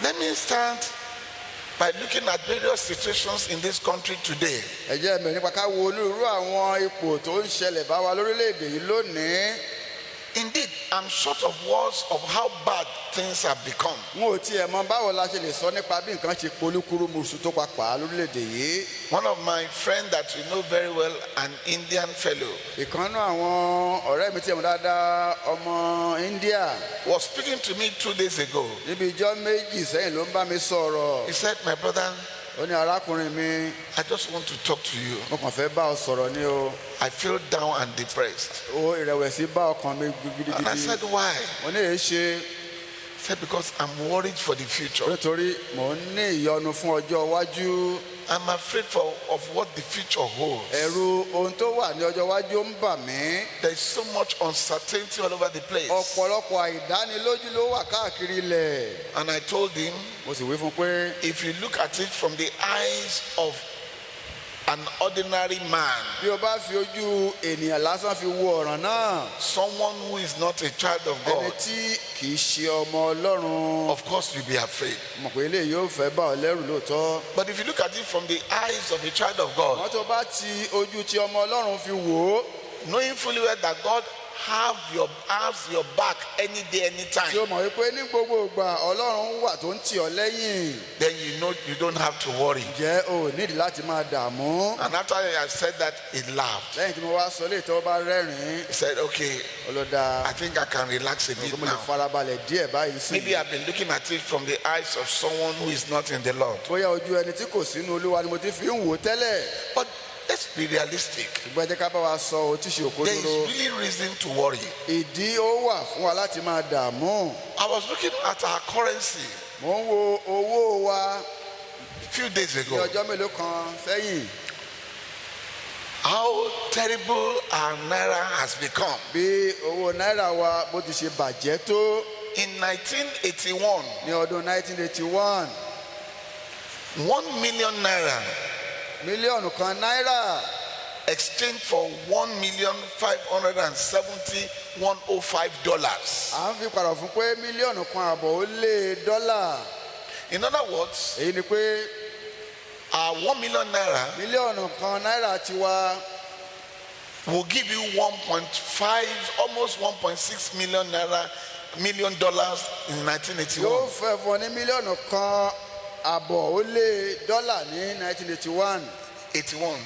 Let me start by looking at various situations in this country today. ẹ jẹ́ mẹ́rin nípa ká wo onírúurú àwọn ipò tó ń ṣẹlẹ̀ bá wa lórílẹ̀‐èdè yìí lónìí. Indeed, I'm short of words of how bad things have become. n ò tiẹ̀ mọ báwo la ṣe lè sọ nípa bí nǹkan ṣe polúkúrú muṣu tó papà lórílẹ̀‐èdè yìí. One of my friends that you know very well, an Indian fellow, ìkànnú àwọn ọ̀rẹ́ mi tí mo dáadáa ọmọ India was speaking to me 2 days ago. níbi ijọ́ méjì sẹ́yìn ló ń bá mi sọ̀rọ̀. He said, my brother, ó ní arákùnrin mi I just want to talk to you. mo kàn fẹ́ bá ọ sọ̀rọ̀ ni o. I feel down and depressed. ó ìrẹ̀wẹ̀sì bá ọkàn mi And I gidigidi. said, why? mo ní èé ṣe He said, because I'm worried for the future. nítorí mò ń ní ìyọnu fún ọjọ́ iwájú. I'm afraid of what the future holds. ẹ̀rù ohun tó wà ní ọjọ́ iwájú ń bà mí. There is so much uncertainty all over the place. ọ̀pọ̀lọpọ̀ àìdánilójú ló wà káàkiri ilẹ̀. And I told him, mo sì wí fún un pé if you look at it from the eyes of an ordinary man, bí o bá fi ojú ènìyàn lásán fi wo ọ̀ràn náà, someone who is not a child of ẹni God, tí kì í ṣe ọmọ Ọlọ́run, of course you'll be afraid. mọ̀ pé eléyìí yóò fẹ́ bá ọ lẹ́rù lóòótọ́. But if you look at it from the eyes of a child of God, wọ́n tó bá ti ojú ti ọmọ Ọlọ́run fi wò ó, knowing fully well that God has your back any day, any tí time, o mọ̀ wípé ní gbogbo ìgbà Ọlọ́run wà tó ń tì ọ́ lẹ́yìn, then you know you don't have to worry. jẹ́ o nídìí láti máa dààmú. And after I said that, he laughed. lẹ́yìn tí mo wá sọ léè tó bá rẹ́rìn-ín, He said, okay, ọlọ́dà I think I can relax a bit mo lè now. farabalẹ̀ díẹ̀ báyìí sí. Maybe I've been looking at it from the eyes of someone who is not in the Lord. bóyá ojú ẹni tí kò sínú Olúwa ni mo ti fi ń wò ó tẹ́lẹ̀. But let's be realistic. ṣùgbọ́n ẹ jẹ́ ká bá wa sọ òtíṣe There is òkodoro. really reason to worry. ìdí ó wà fún wa láti máa dààmú. I was looking at our currency mo ń wo owó wa a few days ní ago. ọjọ́ mélòó kan sẹ́yìn. How terrible our naira has become. bí owó náírà wa bó ti ṣe bàjẹ́ tó In 1981, ní ọdún 1981, 1 million naira mílíọ̀nù kan náírà exchanged for $1,570,105. à ń fi padà fún pé mílíọ̀nù kan àbọ̀ ó lé dọ́là. In other words, èyí ni pé our 1 million naira mílíọ̀nù kan náírà tiwa will give you 1.5, almost 1.6 million dollars in yóò 1981. fẹ́ fún ọ ní mílíọ̀nù kan àbọ̀ ó lé dọ́là ní 1981. 81.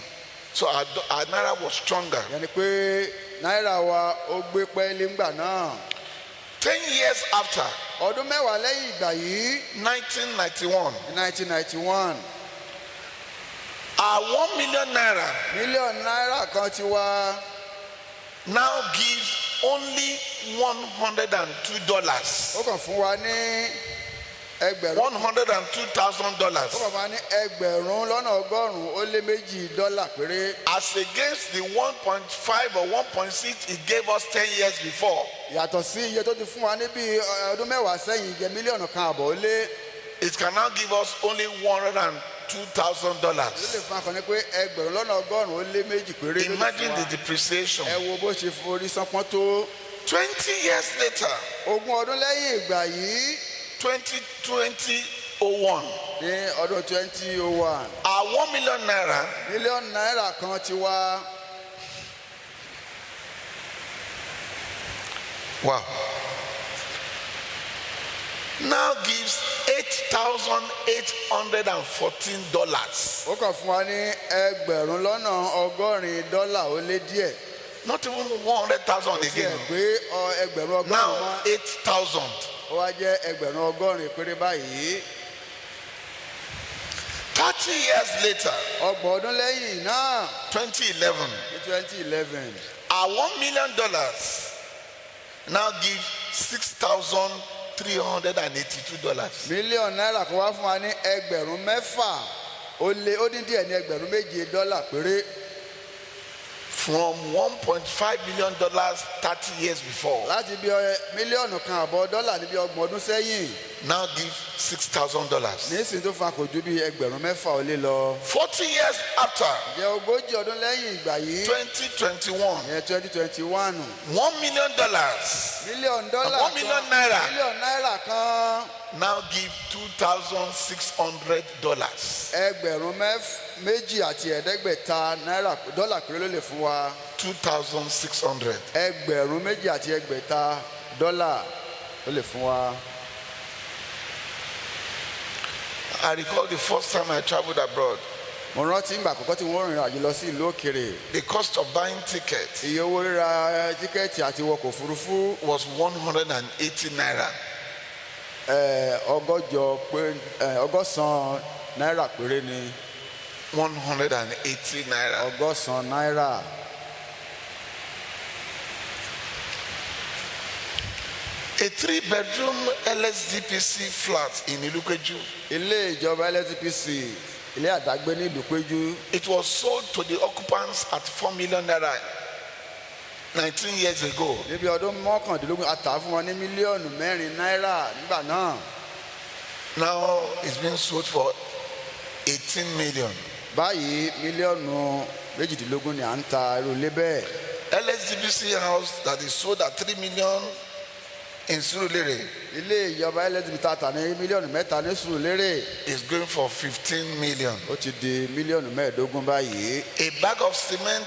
So our naira was stronger. yẹni pé náírà wa ó gbé pẹ́ẹ́lí ńgbà náà. 10 years after, ọdún mẹ́wàá lẹ́yìn ìgbà yìí 1991, ní 1991 our 1 million naira mílíọ̀nù náírà kan tiwa now gives only $102. ó kàn fún wa ní ẹgbẹ̀rún $102,000 ó kàn fún wa ní ẹgbẹ̀rún lọ́nà ọgọ́rùn-ún ó lé méjì dọ́là péré. as against the 1.5 or 1.6 it gave us 10 years before. yàtọ̀ sí iye tó ti fún wa ní bíi ọdún mẹ́wàá sẹ́yìn jẹ́ mílíọ̀nù kan àbọ̀ ó lé. It can now give us only $102,000. ló lè fún akọni pé ẹgbẹ̀rún lọ́nà ọgọ́rùn-ún ó lé méjì péré ló lè Imagine fún the wa. depreciation. ẹ wo bó ṣe forí sánpọ́n tó. 20 years later, ogún ọdún lẹ́yìn ìgbà yìí 2001, ní ọdún 2001 our 1 million naira mílíọ̀nù náírà kan tiwa now gives $8,814. ó kàn fún wa ní ẹgbẹ̀rún lọ́nà ọgọ́rin dọ́là ó lé díẹ̀. Not even 100,000 tiẹ̀ again. pé ẹgbẹ̀rún ọgọ́rùn-ún Now mọ́ 8,000. ó wá jẹ́ ẹgbẹ̀rún ọgọ́rin péré báyìí. 30 years later, ọgbọ̀n ọdún lẹ́yìn náà 2011, ní 2011 our $1 million now gives $6,382. mílíọ̀nù náírà kan wá fún wa ní ẹgbẹ̀rún mẹ́fà ó dín díẹ̀ ní ẹgbẹ̀rún méje dọ́là péré. From $1.5 million 30 years before. láti bí mílíọ̀nù kan àbọ̀ dọ́là níbi ọgbọ̀n ọdún sẹ́yìn. now give $6,000. nísìnyí tó fa kò ju bí ẹgbẹ̀rún mẹ́fà ó lé lọ. 40 years after, jẹ́ ogójì ọdún lẹ́yìn ìgbà yìí. 2021, ìyẹn 2021. $1 million mílíọ̀nù dọ́là $1 million naira. mílíọ̀nù náírà kan. now give $2,600. ẹgbẹ̀rún méjì àti ẹ̀ẹ́dẹ́gbẹ̀ta náírà dọ́là péré ló lè fún wa. 2,600. ẹgbẹ̀rún méjì àti ẹgbẹ̀ta dọ́là ló lè fún wa. I recall the first time I traveled abroad. mo rántí ìgbà àkọ́kọ́ tí wọ́n rìnrìn àjò lọ sí ìlú òkèrè. The cost of buying tickets iye owó ríra tíkẹ́ẹ̀tì àti wọkọ̀ òfurufú was 180 naira. ọgọ́sàn náírà péré ni. 180 naira. ọgọ́sàn náírà. A 3-bedroom LSDPC flat in Ilupeju. ilé ìjọba LSPC ilé àdágbé ní Ìlúpéjú. It was sold to the occupants at 4 million naira 19 years ago. níbi ọdún mọ́kàndínlógún a tà á fún wọn ní mílíọ̀nù 4 náírà nígbà náà. Now it's being sold for 18 million. báyìí mílíọ̀nù 18 ni à ń ta irú ilé bẹ́ẹ̀. LSDPC house that is sold at 3 million in Surulere ilé ìjọba LSPC tà ní mílíọ̀nù 3 ní Sùúrùlérè. is going for 15 million. ó ti di mílíọ̀nù 15 báyìí. A bag of cement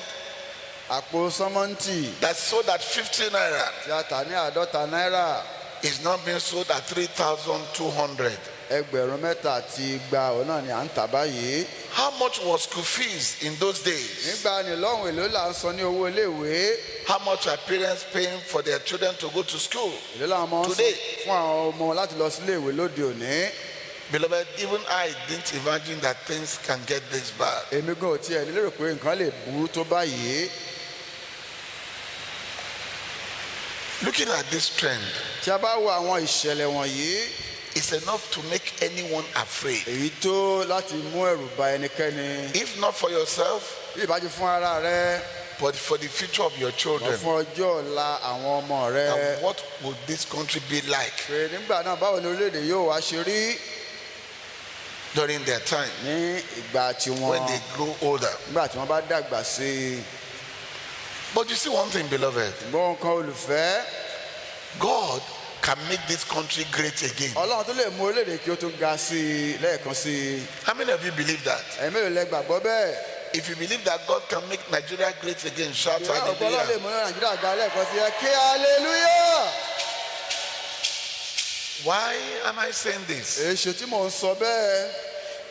àpò sọ́mọ́ǹtì that's sold at 50 naira tí a tà ní 50 náírà. is now being sold at 3,200. ẹgbẹ̀rún 3 àti igba òun náà ni à ń tà báyìí. How much was school fees in those days? nígbà ni lọ́hùn èlò là ń san ní owó iléèwé. How much are parents paying for their children to go to school? èlò làwọn ọmọ ń san Today. fún àwọn ọmọ láti lọ sí iléèwé lóde òní. Beloved, even I didn't imagine that things can get this bad. èmi gan ò tiẹ̀ lérò pé nǹkan lè burú tó báyìí. Looking at this trend, tí a bá wo àwọn ìṣẹ̀lẹ̀ wọ̀nyí, it's enough to make anyone afraid. èyí tó láti mú ẹ̀rù bà ẹnikẹ́ni. If not for yourself, bí ìbájú fún ara rẹ, but for the future of your wọ́n children. fún ọjọ́ ọ̀la àwọn ọmọ rẹ. And what would this country be like pé nígbà náà báwo ni orílẹ̀-èdè yóò wá ṣe rí during their time ní ìgbà tiwọn, when they grow older? nígbà tí wọ́n bá dàgbà sí i. But you see one thing, beloved, ṣùgbọ́n nǹkan olùfẹ́, God can make this country great again. Ọlọ́run tó lè mú orílẹ̀-èdè kí ó tún ga sí i lẹ́ẹ̀kan sí i. How many of you believe that? ẹ̀yin mélòó lẹ gbàgbọ́ bẹ́ẹ̀? If you believe that God can make Nigeria great again, shout ìwé ọ̀pọ̀ Ọlọ́run lè hallelujah. mú Nàìjíríà ga lẹ́ẹ̀kan sí ẹ kí hallelujah. Why am I saying this? èṣù tí mò ń sọ bẹ́ẹ̀.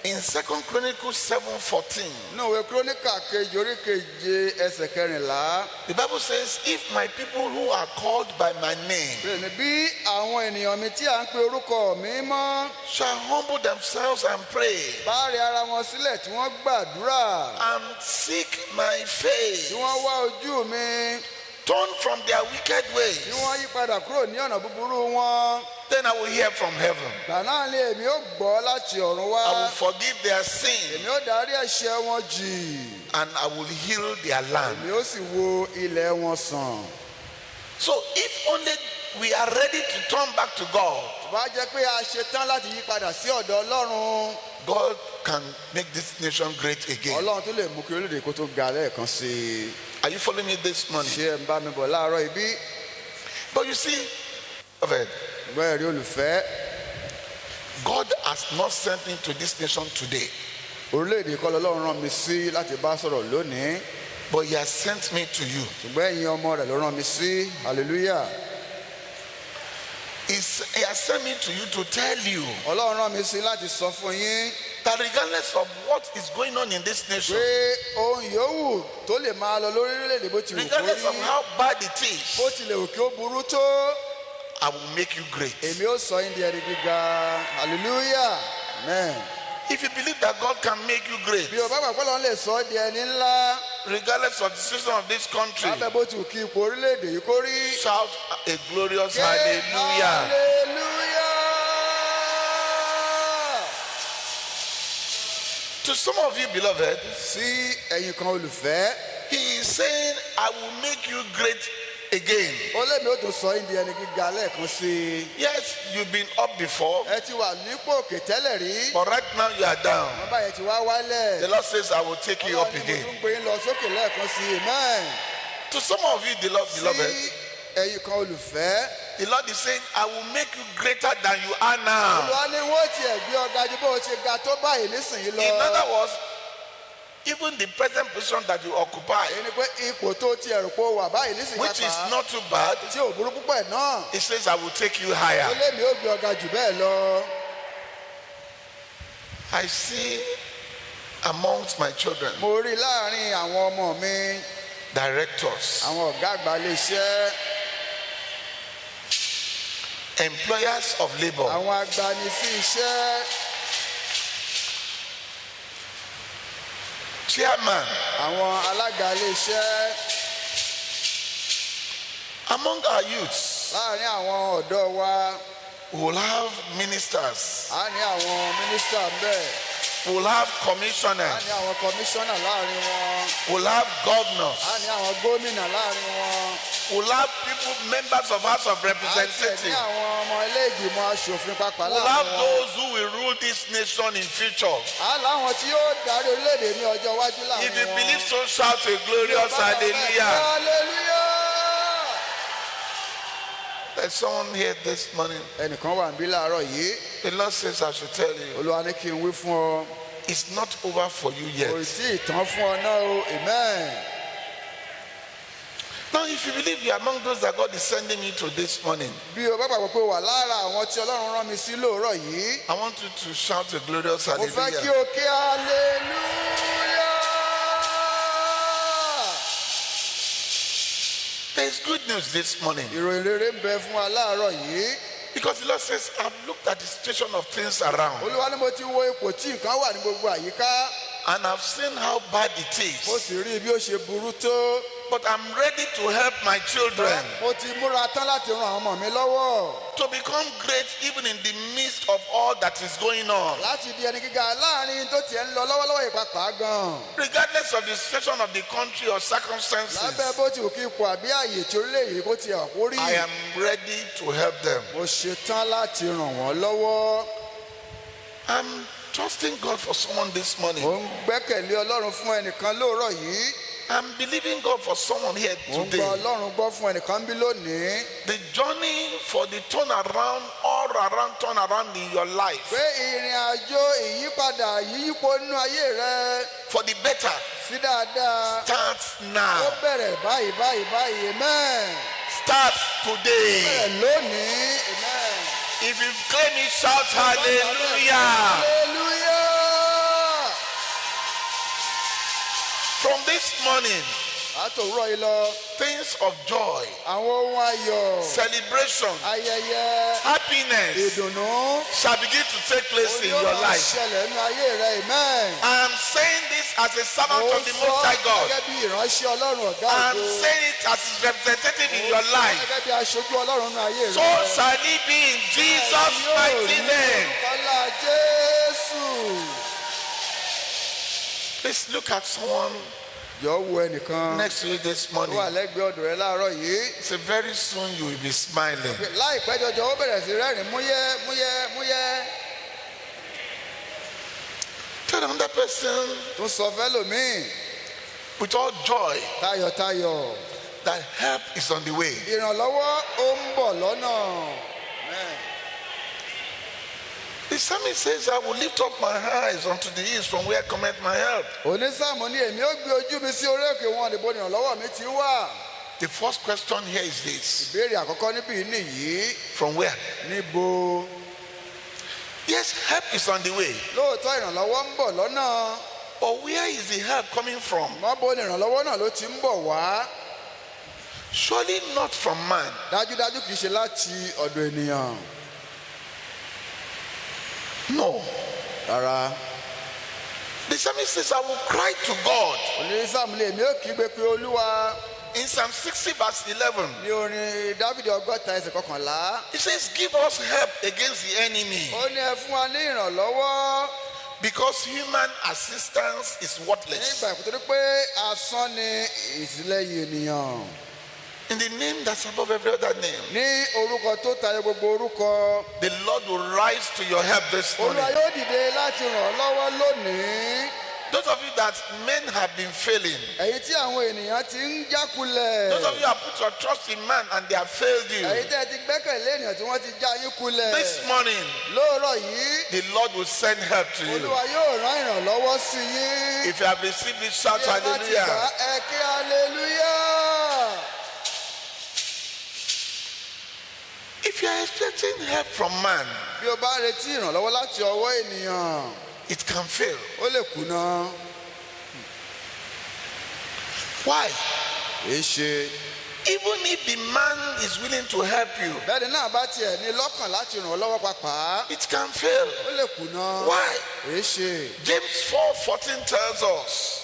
In 2 Chronicles 7:14, nínú ìwé kíróníkà kejì orí keje ẹsẹ̀ 14. the Bible says, if my people who are called by my name bẹ́ẹ̀ ni bí àwọn ènìyàn mi tí à ń pe orúkọ mi mọ́ shall humble themselves and pray bá rí ara wọn sílẹ̀ tí wọ́n gbàdúrà and seek my face, tí wọ́n wá ojú mi turn from their wicked tí ways, wọ́n yí padà kúrò ní ọ̀nà búburú wọn. then I will hear from heaven. gbà náà ni èmi ó gbọ́ láti ọ̀run wá. I will forgive their sin èmi ó dárí ẹ̀ṣẹ̀ wọn jì. and I will heal their land. èmi ó sì wo ilẹ̀ wọn sàn. So if only we are ready to turn back to God, tó bá jẹ́ pé a ṣe tán láti yí padà sí ọ̀dọ̀ Ọlọ́run, God can make this nation great again. Ọlọ́run tó lè mú kí orílẹ̀-èdè kó tó ga lẹ́ẹ̀kan sí i. Are you following me this morning? ṣé ẹ ń bá mi bọ̀ láàárọ̀ ibí? But you see, beloved, gbọ́ ẹ̀rí olùfẹ́, God has not sent me to this nation today, orílẹ̀-èdè kọ́ lọ́lọ́run rán mi sí láti bá sọ̀rọ̀ lónìí, but He has sent me to you. ṣùgbọ́n ẹ̀yin ọmọ rẹ̀ ló rán mi sí. hallelujah. He has sent me to you to tell you Ọlọ́run rán mi sí láti sọ fún yín that regardless of what is going on in this nation, pé ohun yòówù tó lè máa lọ lórí orílẹ̀-èdè bó ti wù kó regardless of rí, how bad it is, bó tilẹ̀ wù kí ó burú tó, I will make you great. èmi ó sọ yín di ẹni gíga. hallelujah. amen. If you believe that God can make you great, bí o bá gbàgbọ́ lọ́n lè sọ ọ́ di ẹni ńlá regardless of the situation of this country, lábẹ́ bó ti wù kí ipò orílẹ̀-èdè yìí kó rí. shout a glorious Ké hallelujah. hallelujah. To some of you, beloved, sí ẹ̀yin kan olùfẹ́, He is saying, I will make you great again. ó lé mi ó tún sọ yín di ẹni gíga lẹ́ẹ̀kan sí i. Yes, you've been up before, ẹ ti wà nípò òkè tẹ́lẹ̀ rí. but right now you are down. wọ́n báyẹn ti wá wálẹ̀. The Lord says, I will take you up Ọlọ́run ni mo again. tún gbé yín lọ sókè lẹ́ẹ̀kan sí i. Amen. To some of you, the Lord, beloved, sí ẹ̀yin kan olùfẹ́. the Lord is saying, I will make you greater than you are now. Olúwa ni wọ́n tiẹ̀ gbé ọ̀gá ju bó o ṣe ga tó báyìí nísìnyí lọ. In other words, even the present position that you occupy, èyí ni pé ipò tó tiẹ̀ rò pé o wà báyìí nísìnyí which is pàápàá, not too bad, tí ò burú púpọ̀ ẹ̀ náà. He says, I will take you ó higher. lé mi ó gbé ọ̀gá jù bẹ́ẹ̀ lọ. I see amongst my children mo rí láàrin àwọn ọmọ mi directors, àwọn ọ̀gá àgbà iléeṣẹ́, employers of labor, àwọn agbanisí iṣẹ́, chairman, àwọn alága iléeṣẹ́, among our youths. láàrin àwọn ọ̀dọ́ wa. We will have ministers, a ní àwọn mínísítà ń bẹ̀, we will have a commissioners, ní àwọn kọmíṣánná láàrin wọn, we will have governors, a ní àwọn gómìnà láàrin wọn, we will have people, members of House of a sì ní Representatives. àwọn ọmọ ilé ìgbìmọ̀ aṣòfin pàápàá We will have láàrin wọn. those who will rule this nation in future. a láwọn tí yóò darí orílẹ̀-èdè ní ọjọ́ iwájú láàrin wọn. If you believe so, shout a glorious hallelujah. Hallelujah. There's someone here this morning. ẹnìkan wà níbí láàárọ̀ yìí. The Lord says, I should tell you, Olúwa ní kí n wí fún ọ. it's not over for you kò yet. sí ìtàn fún ọ náà o. Amen. Now, if you believe you are among those that God is sending me to this morning, bí o bá gbàgbọ́ pé o wà lára àwọn tí Ọlọ́run rán mi sí lóòrọ̀ yìí. I want you to shout a glorious mo fẹ́ kí hallelujah. o ké hallelujah. There is good news this morning ìròyìn rere ń bẹ fún wa láàárọ̀ yìí. because the Lord says, I've looked at the situation of things around Olúwa ní mo ti wo ipò tí nǹkan wà ní gbogbo àyíká. and I've seen how bad it mo is. sì rí bí ó ṣe burú tó. But I'm ready to help my children mo ti múra tán láti ran àwọn ọmọ mi lọ́wọ́. to become great even in the midst of all that is going on. láti di ẹni gíga láàrin tó tiẹ̀ ń lọ lọ́wọ́lọ́wọ́ ìpapà gan. Regardless of the situation of the country or circumstances, lábẹ́ bó ti wù kí ipò àbí àyè tí orílẹ̀-èdè kó tiẹ̀ wà kó rí. I am ready to help them. mo ṣetán láti ràn wọ́n lọ́wọ́. I'm trusting God for someone this morning. mo ń gbẹ́kẹ̀lé Ọlọ́run fún ẹnìkan lóòrọ̀ yìí. I'm believing God for someone here mo ń gba today. Ọlọ́run gbọ́ fún ẹnìkan bí lónìí. The journey for the turnaround, all around turnaround in your life, pé ìrìn àjò ìyípadà yíyípo nínú ayé rẹ for the better, sí dáadáa. starts ó now. bẹ̀rẹ̀ báyìí. Amen. Starts today. bẹ̀rẹ̀ lónìí. Amen. If you claim it, shout hallelujah. Hallelujah. From this morning, àtòwúrọ̀ yìí lọ. things of joy, àwọn ohun ayọ̀. celebration, ayẹyẹ. happiness ìdùnnú. shall begin to take place in your Olúwa máa life. ṣẹlẹ̀ nínú ayé rẹ. Amen. I am saying this as a servant mo of the sọ Most High God. gẹ́gẹ́ bí ìránṣẹ́ Ọlọ́run ọ̀gá I am ògo. saying it as his representative in your life. gẹ́gẹ́ bí aṣojú Ọlọ́run nínú ayé rẹ. So shall it be in Jesus' mighty name. Kọ́lá Jésù. Please look at someone Jọ wo ẹnìkan. next to you this tó wà morning. lẹ́gbẹ̀ẹ́ ọ̀dọ̀ rẹ láàárọ̀ yìí. Say very soon you will be smiling. láìpẹ́ jọjọ ó bẹ̀rẹ̀ sí rẹ́rìn múyẹ́. Tell another person tó sọ fẹ́lòmíì with all joy tayọ̀tayọ̀. that help is on the way. ìrànlọ́wọ́ ó ń bọ̀ lọ́nà. Amen. The psalmist says, I will lift up my eyes unto the east from where cometh my help. onísàmù ni èmi ó gbé ojú mi sí orí òkè wọn níbo ni ìrànlọ́wọ́ mi ti wà. The first question here is this. ìbéèrè àkọ́kọ́ níbí nìyí. From where? níbo. Yes, help is on the way. lóòótọ́ ìrànlọ́wọ́ ń bọ̀ lọ́nà. But where is the help coming from? mọ́bó ni ìrànlọ́wọ́ náà ló ti ń bọ̀ wá. Surely not from man. dájúdájú kì í ṣe láti ọ̀dọ̀ ènìyàn. No. rárá. The psalmist says, I will cry to God. onísàmù ni èmi ó kígbe pé Olúwa. In Psalm 60 verse 11, ní orin Dáfídì 60:11. he says, give us help against the enemy. ó ní ẹ fún wa ní ìrànlọ́wọ́. Because human assistance is worthless. nígbà ìkútó pé asán ni ìtìlẹ́yìn ènìyàn. In the name that's above every other name, ní orúkọ tó tayọ gbogbo orúkọ. the Lord will rise to your help this morning. Olúwa yóò dìde láti ràn ọ́ lọ́wọ́ lónìí. Those of you that men have been failing, Èyí tí àwọn ènìyàn ti ń jákulẹ̀. those of you have put your trust in man and they have failed you, Èyí tẹ́ ẹ ti gbẹ́kẹ̀lé ènìyàn tí wọ́n ti já yín kulẹ̀. this morning Lóòrọ̀ yìí, the Lord will send help to you. Olúwa yóò rán ìrànlọ́wọ́ sí yín. If you have received it, shout Bí ẹ bá ti gbà hallelujah. ẹ kí hallelujah. If you are expecting help from man, Bí o bá retí ìrànlọ́wọ́ láti ọwọ́ ènìyàn, it can fail. ó lè kùnà. Why? Èṣe. Even if the man is willing to help you, Bẹ́ẹ̀ni náà bá tiẹ̀ ní lọ́kàn láti ràn ọ́ lọ́wọ́ pàápàá, it can fail. ó lè kùnà. Why? Èṣe. James 4:14 tells us.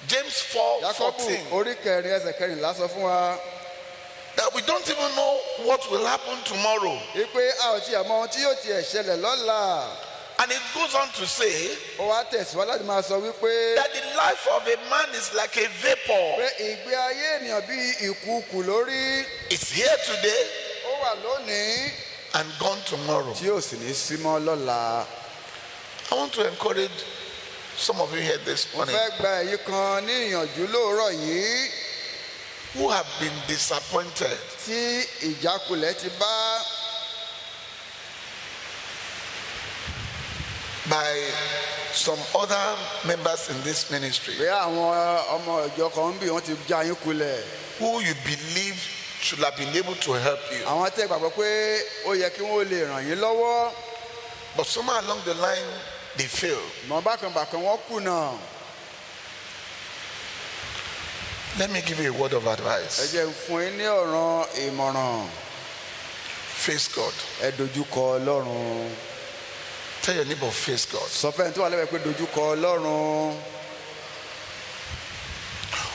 James Jákọ́bù 4:14 orí kẹrin ẹsẹ̀ kẹrìnlá sọ fún wa that we don't even know what will happen tomorrow. wípé a ò tiẹ̀ mọ ohun tí yóò tiẹ̀ ṣẹlẹ̀ lọ́la. And it goes on to say Ó wá tẹ̀síwájú láti máa sọ wípé that the life of a man is like a vapor. pé ìgbé ayé ènìyàn bíi ìkùukù lórí. It's here today Ó wà lónìí and gone tomorrow. tí yóò sì ní sí mọ́ lọ́la. I want to encourage some of you here this Mo morning fẹ́ gba èyí kan ní ìyànjú lóòrọ̀ yìí who have been disappointed. tí ìjákulẹ̀ ti bá By some other members in this ministry pé àwọn ọmọ ìjọ kan ń bì wọ́n ti já yín kulẹ̀. who you believe should have been able to help you. Àwọn tẹ́ gbàgbọ́ pé ó yẹ kí wọ́n lè ràn yín lọ́wọ́. But somewhere along the line, they fail. Mọ̀ bákanbàkan wọ́n kùnà. Let me give you a word of Ẹ advice. jẹ́ n fún yín ní ọ̀ràn ìmọ̀ràn. Face God. Ẹ dojúkọ Ọlọ́run. Tell your neighbor, face God. Sọ fẹ́ni tó wà lẹ́bẹ̀ẹ́ pé dojúkọ Ọlọ́run.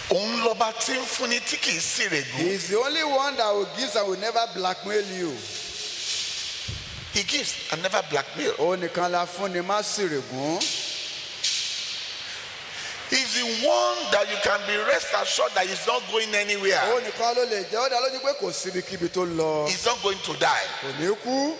Òun lọ́ba tí ń fúnni tí kì í sì He règún. is the only one that will give and will never blackmail you. He gives and never blackmail. Òun nìkan la fúnni má sì règún. He's the one that you can be rest assured that he's not going anywhere. Òun nìkan ló lè jẹ́ ó dá lójú pé kò síbikíbi tó lọ. He's not going to die. Kò ní kú.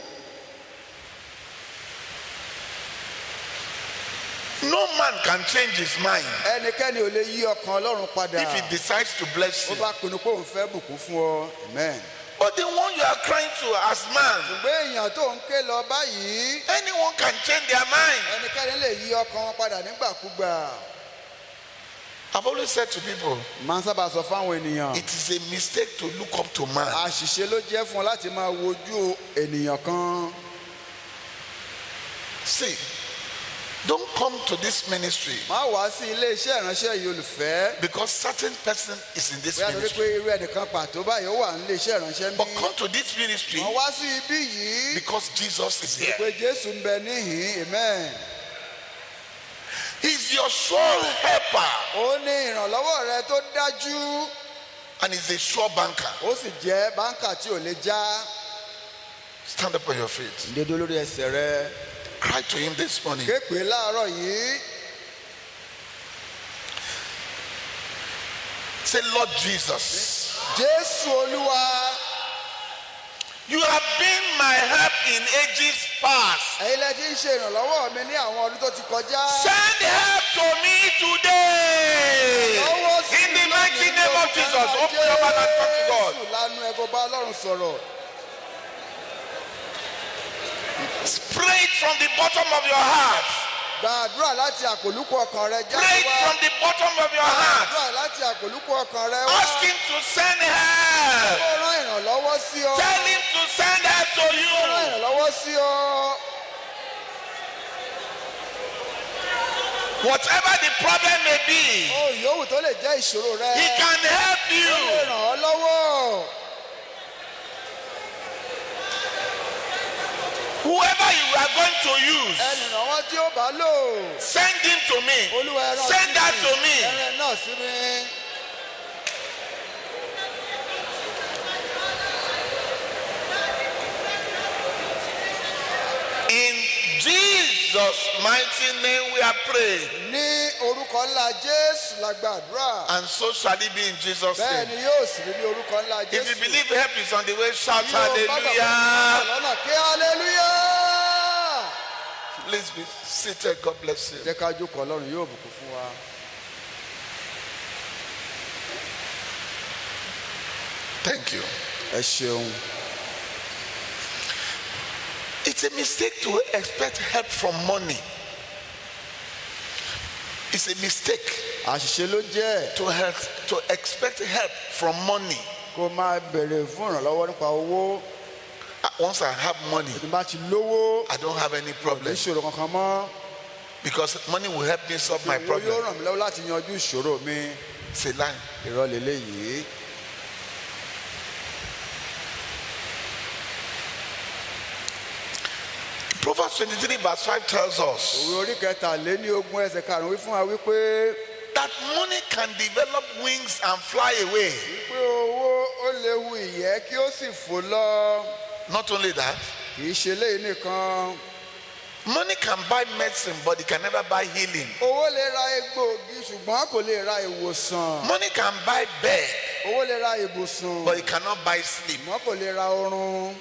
No man can change his mind Ẹnikẹ́ni ò lè yí ọkàn Ọlọ́run padà. if he decides to bless Ó you. bá pinnu pé òun fẹ́ bùkún fún ọ. Amen. But the one you are crying to as man, Ṣùgbọ́n èèyàn tó ń ké lọ báyìí. anyone can change their mind. Ẹnikẹ́ni lè yí ọkàn wọn padà nígbàkúgbà. I've always said to people, Máa ń sábà sọ fáwọn ènìyàn. it is a mistake to look up to man. Àṣìṣe ló jẹ́ fún ọ láti máa wojú ènìyàn kan. See, don't come to this ministry Má wá sí ilé iṣẹ́ ìránṣẹ́ yìí olùfẹ́. because certain person is in this Bóyá torí ministry. pé irú ẹnìkan pàtó báyìí ó wà nílé iṣẹ́ ìránṣẹ́ But bí. come to this ministry Wọ́n wá sí ibí yìí. because Jesus is here. Pé Jésù ń bẹ níhìn-ín. Amen. He's your sure helper Ó ní ìrànlọ́wọ́ rẹ tó dájú. and he's a sure banker. Ó sì jẹ́ báńkà tí ò lè já. Stand up on your feet. Dédé lórí ẹsẹ̀ rẹ. Cry to him this morning. Képe láàárọ̀ yìí. Say, Lord Jesus, Jésù Olúwa. you have been my help in ages past. Ẹ̀yin lẹ ti ń ṣe ìrànlọ́wọ́ mi ní àwọn ọdún tó ti kọjá. Send help to me today. In the mighty name of Jesus, open your mouth and talk to God. Jésù lanu ẹ kó bá Ọlọ́run sọ̀rọ̀. Pray it from the bottom of your heart. Gbàdúrà láti àpòlúkọ ọkàn rẹ jáde Pray it wá. from the bottom of your heart. Gbàdúrà láti àpòlúkọ ọkàn rẹ wá. Ask him to send help. Ó rán ìrànlọ́wọ́ sí ọ. Tell him to send help to Ó rán you. ìrànlọ́wọ́ sí ọ. Whatever the problem may be, Ohun yòówù tó lè jẹ́ ìṣòro rẹ. he can help Ó lè you. ràn ọ́ lọ́wọ́. Whoever you are going to use, Ẹnì rànwọ́ tí ó bá lò. send him to me. Olúwa ẹ rán Send that to me. Ẹran náà sí mi. In Jesus' mighty name we are praying. Ní orúkọ ńlá Jésù la gbàdúrà. And so shall it be in Jesus' Bẹ́ẹ̀ name. ni yóò sì rí ní orúkọ ńlá Jésù. If you believe help is on the way, shout Bí o bá gbàgbọ́ hallelujah. lọ́nà kí hallelujah. Please be seated. God bless you. Jẹ́ ká jókòó, Ọlọ́run yóò bùkún fún wa. Thank you. Ẹ ṣeun. It's a mistake to expect help from money. It's a mistake Àṣìṣe ló jẹ́ to expect help from money. kó máa bèrè fún ìrànlọ́wọ́ nípa owó. Once I have money, Tí bá ti lówó, I don't have any kò ní problem ìṣòro kankan mọ́. because money will help me solve my Owó yóò problem. ràn mí lọ́wọ́ láti yanjú ìṣòro mi. It's a lie. Irọ́ leléyìí. Proverbs 23 verse 5 tells us Òwe orí kẹtàléníogún ẹsẹ̀ karùn-ún wí fún wa wípé that money can develop wings and fly away. pé owó ó lè wu ìyẹ́ kí ó sì fò lọ. Not only that, Kì í ṣe léyìí nìkan. money can buy medicine, but it can never buy healing. Owó lè ra egbòogi ṣùgbọ́n kò lè ra ìwòsàn. Money can buy bed, Owó lè ra ibùsùn but it cannot buy sleep. ṣùgbọ́n kò lè ra oorun.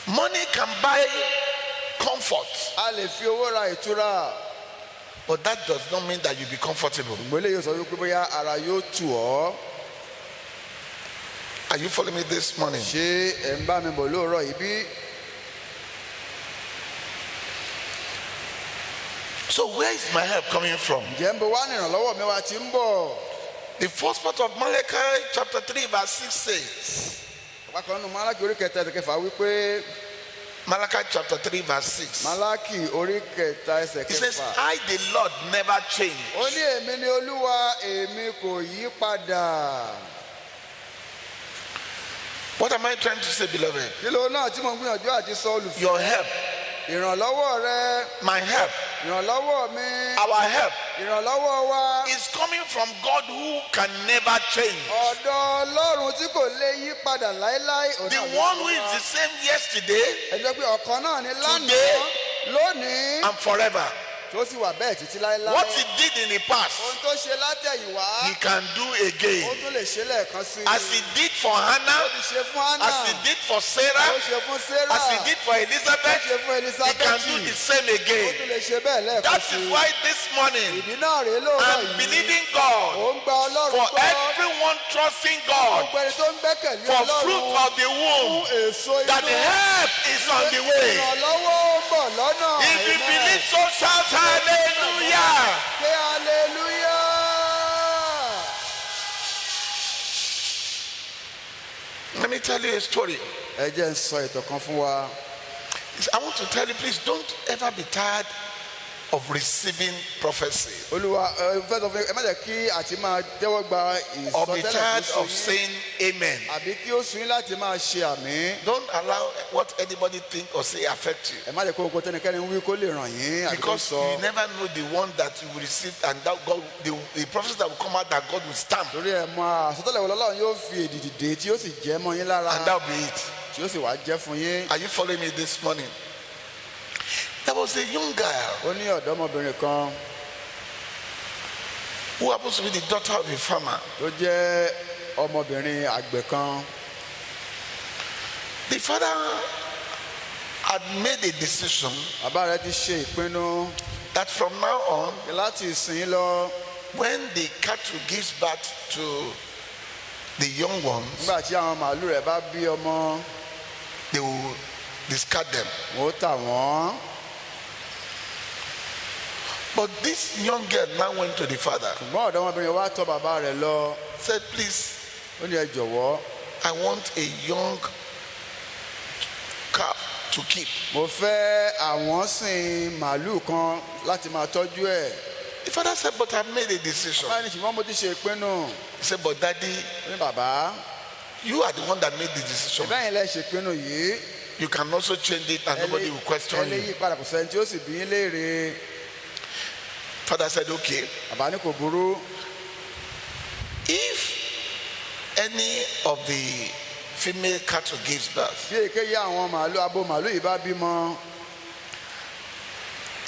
Money can buy comfort, A lè fi owó ra ìtura. but that does not mean that you be comfortable. Ìgbélé yóò sọ wípé bóyá ara yóò tù ọ́. Are you following me this morning? Ṣé ẹ̀ ń bá mi bọ̀ lóòrọ̀ yìí bí? So where is my help coming from? Ǹjẹ́ ń bọ̀ wá ní ìrànlọ́wọ́ mi wá ti ń bọ̀? The first part of Malachi chapter 3 verse 6 says, Bákan nínú Málákì orí kẹta ẹsẹ̀ kẹfà wípé Malachi chapter 3 verse 6. Málákì orí kẹta ẹsẹ̀ It says, kẹfà. I the Lord never change. Ó ní èmi ni Olúwa, èmi kò yí padà. What am I trying to say, beloved? Kí ló náà tí mo ń gbìyànjú àti sọ olùfẹ́? Your help, Ìrànlọ́wọ́ rẹ, my help, ìrànlọ́wọ́ mi, our help ìrànlọ́wọ́ wa. is coming from God who can never change. Ọ̀dọ̀ Ọlọ́run tí kò lè yí padà láéláé. Òun The náà ló one fún who is wa. the same yesterday Ẹ jẹ́ pé ọ̀kan náà ni lánàá, Today, lónìí, and forever. tó sì wà bẹ́ẹ̀ títí láéláé. What he did in the Ohun past, tó ṣe látẹ̀yìnwá, he can do ó again. tún lè ṣe lẹ́ẹ̀kan sí i. As he did for Ó Hannah, ti ṣe fún Hánà, as he did for ó Sarah, ṣe fún Sárà, as he did for ó Elizabeth, ṣe fún he can do Elizabeth, the same ó again. tún lè ṣe bẹ́ẹ̀ lẹ́ẹ̀kan That sí is i. why this morning Ìdí náà rèé lóòrọ̀ I'm yìí. believing God Ó ń gba Ọlọ́run for gbọ́. everyone trusting God Ọ̀gbẹ́ni tó ń gbẹ́kẹ̀lé for fruit Ọlọ́run of the womb, fún èso that inú. help is on the way. Ìrànlọ́wọ́ ń bọ̀ lọ́nà. If you Amen. believe so, shout hallelujah. Ké hallelujah. Let me tell you a story. Ẹ jẹ́ ń sọ ìtàn kan fún wa. I want to tell you, please don't ever be tired of receiving prophecy Olúwa fẹ́ sọ fún ẹ má jẹ́ kí àti máa tẹ́wọ́ gba or be ìsọtẹ́lẹ̀ tired tó of sún yín saying amen. àbí kí ó sún yín láti máa ṣe àmì. Don't allow what anybody think or say affect you, Ẹ má jẹ́ kó gbogbo tẹ́nikẹ́ni wí kó lè ràn yín àbí kó because sọ. you never know the one that you will receive and that God, the prophecy that will come out that God will stamp, Torí ẹ mọ àsọtẹ́lẹ̀ wọlé Ọlọ́run yóò fi èdìdì dé tí yóò sì jẹ́ mọ́ yín lára and that will be it. tí yóò sì wá jẹ́ fún yín. Are you following me this morning? There was a young girl Ó ní ọ̀dọ́mọbìnrin kan who happens to be the daughter of a farmer. tó jẹ́ ọmọbìnrin àgbẹ̀ kan. The father had made a decision Bàbá rẹ̀ ti ṣe ìpinnu that from now on, láti ìsìn lọ when the cattle gives birth to the young ones, nígbà tí àwọn màálù rẹ̀ bá bí ọmọ, they will discard them. wọ́n ó tà wọ́n. But this young girl now went to the father, Ṣùgbọ́n ọ̀dọ́mọbìnrin wa tọ̀ bàbá rẹ̀ lọ. said, please, Ó ní ẹ jọ̀wọ́, I want a young calf to keep. mo fẹ́ àwọn sìn màálù kan láti máa tọ́jú ẹ̀. The father said, but I've made a decision. Báyìí ni ṣùgbọ́n mo ti ṣe ìpinnu. He said, but daddy, Ó ní bàbá, you are the one that made the decision. ìbẹ́yìn lẹ ṣèpinnu yìí. You can also change it and nobody will question Ẹ lè you. yí padà, kò sẹ́ni tí ó sì bí yín léèrè. Father said, okay, Bàbá ní kò burú. if any of the female cattle gives birth, Bí èkéyìí àwọn màálù, abo màálù yìí bá bímọ,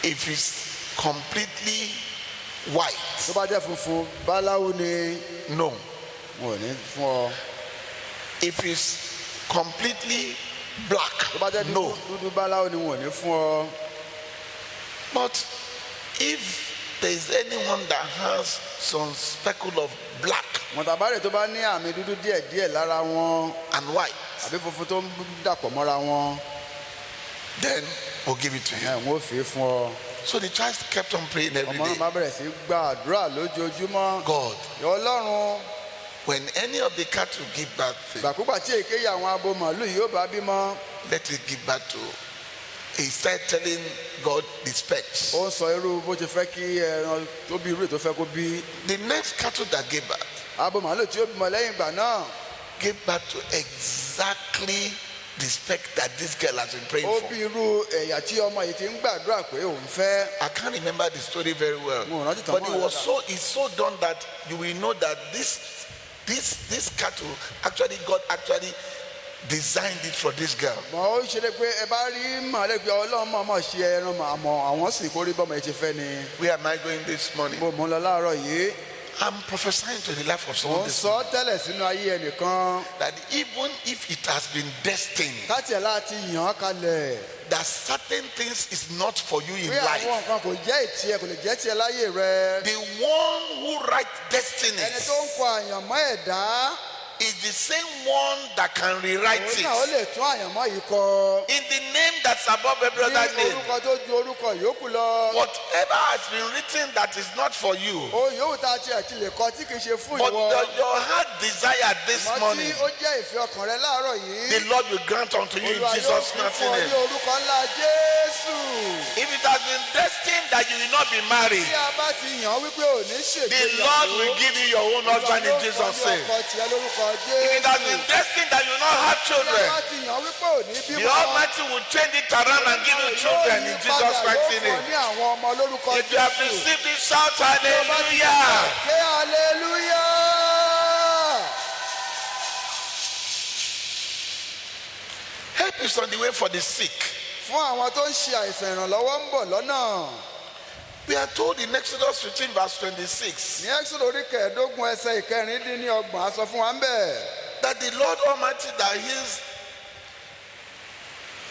if it's completely white, tó bá jẹ́ funfun báláwo ni no. wọn ò ní fún ọ. If it's completely black, tó bá jẹ́ no. dúdú báláwo ni wọn ò ní fún ọ. But if there is anyone that has some speckle of black mọ̀tàbárẹ̀ tó bá ní àmì dúdú díẹ̀díẹ̀ lára wọn and white, àbí funfun tó ń dàpọ̀ mọ́ra wọn then we'll give it to you. wọn ò fi fún ọ. So the child kept on praying every ọmọ náà day. bá bẹ̀rẹ̀ sí gbàdúrà lójoojúmọ́. God, Ọlọ́run when any of the cattle give birth, gbàkúgbà tí èkéyìí àwọn abo màálù yóò bá bímọ let it give birth to. He started telling God the specs. ó ń sọ irú bó ṣe fẹ́ kí ẹran tó bí irú ètò fẹ́ kó bí. The next cattle that gave birth abo màálù tí ó bímọ lẹ́yìn ìgbà náà gave birth to exactly the spec that this girl has been praying ó for. bí irú ẹ̀yà tí ọmọ yìí ti ń gbàdúrà pé òun fẹ́. I can't remember the story very well, No, not at but all. it's so done that you will know that this cattle actually God actually designed it for this girl. mọ ó ṣe lé pé ẹ bá rí màálù pé Ọlọ́run mọ̀ ṣe ẹran àmọ́ àwọn sì kórè bọ́mọ yìí ti fẹ́ ni. Where am I going this morning? mo mú lọ láàárọ̀ yìí. I'm prophesying to the life of mo someone ń this sọ morning tẹ́lẹ̀ sínú ayé ẹnìkan. that even if it has been destined káàtì ẹ̀ láti yàn án kalẹ̀. that certain things is not for you in pé àwọn life, nǹkan kò jẹ́ ìtìẹ kò lè jẹ́ tiẹ̀ láyé rẹ. the one who writes ẹni destinies tó ń kọ àyànmọ́ ẹ̀dá is the same one that can rewrite òun náà ó it lè tún àyànmọ́ yìí kọ. in the name that's above every other ní name. orúkọ tó ju orúkọ yòókù lọ. Whatever has been written that is not for you, ohun yòówù tá a tiẹ̀ ti lè kọ tí kì í ṣe fún but ìwọ. your heart desire this mọ tí morning, ó jẹ́ ìfẹ́ ọkàn rẹ láàárọ̀ the yìí. Lord will grant unto you in Olúwa yóò Jesus' fi mighty fún ọ ní name. orúkọ ńlá Jésù. If it has been destined that you will not be married, bí a bá ti yàn án wípé ò ní the Lord will give you your own husband in Jesus' name. ọkọ tiẹ̀ lórúkọ If it has Jésù. been destined that you will not have bí a children, bá ti yàn án wípé ò ní the bímọ. Almighty will change it around and give you children in Jesus' mighty yóò name. ní àwọn ọmọ lórúkọ If you have Jésù. received it, shout hallelujah. Ké hallelujah. Help is on the way for the sick. Fún àwọn tó ń ṣe àìsàn ìrànlọ́wọ́ ń bọ̀ lọ́nà. We are told in Exodus 15 verse 26 Ní Ẹ́xódù orí kẹẹ̀ẹ́dógún ẹsẹ̀ ìkẹrìndínlọ́gbọ̀n a sọ fún wa ń bẹ̀. that the Lord Almighty that heals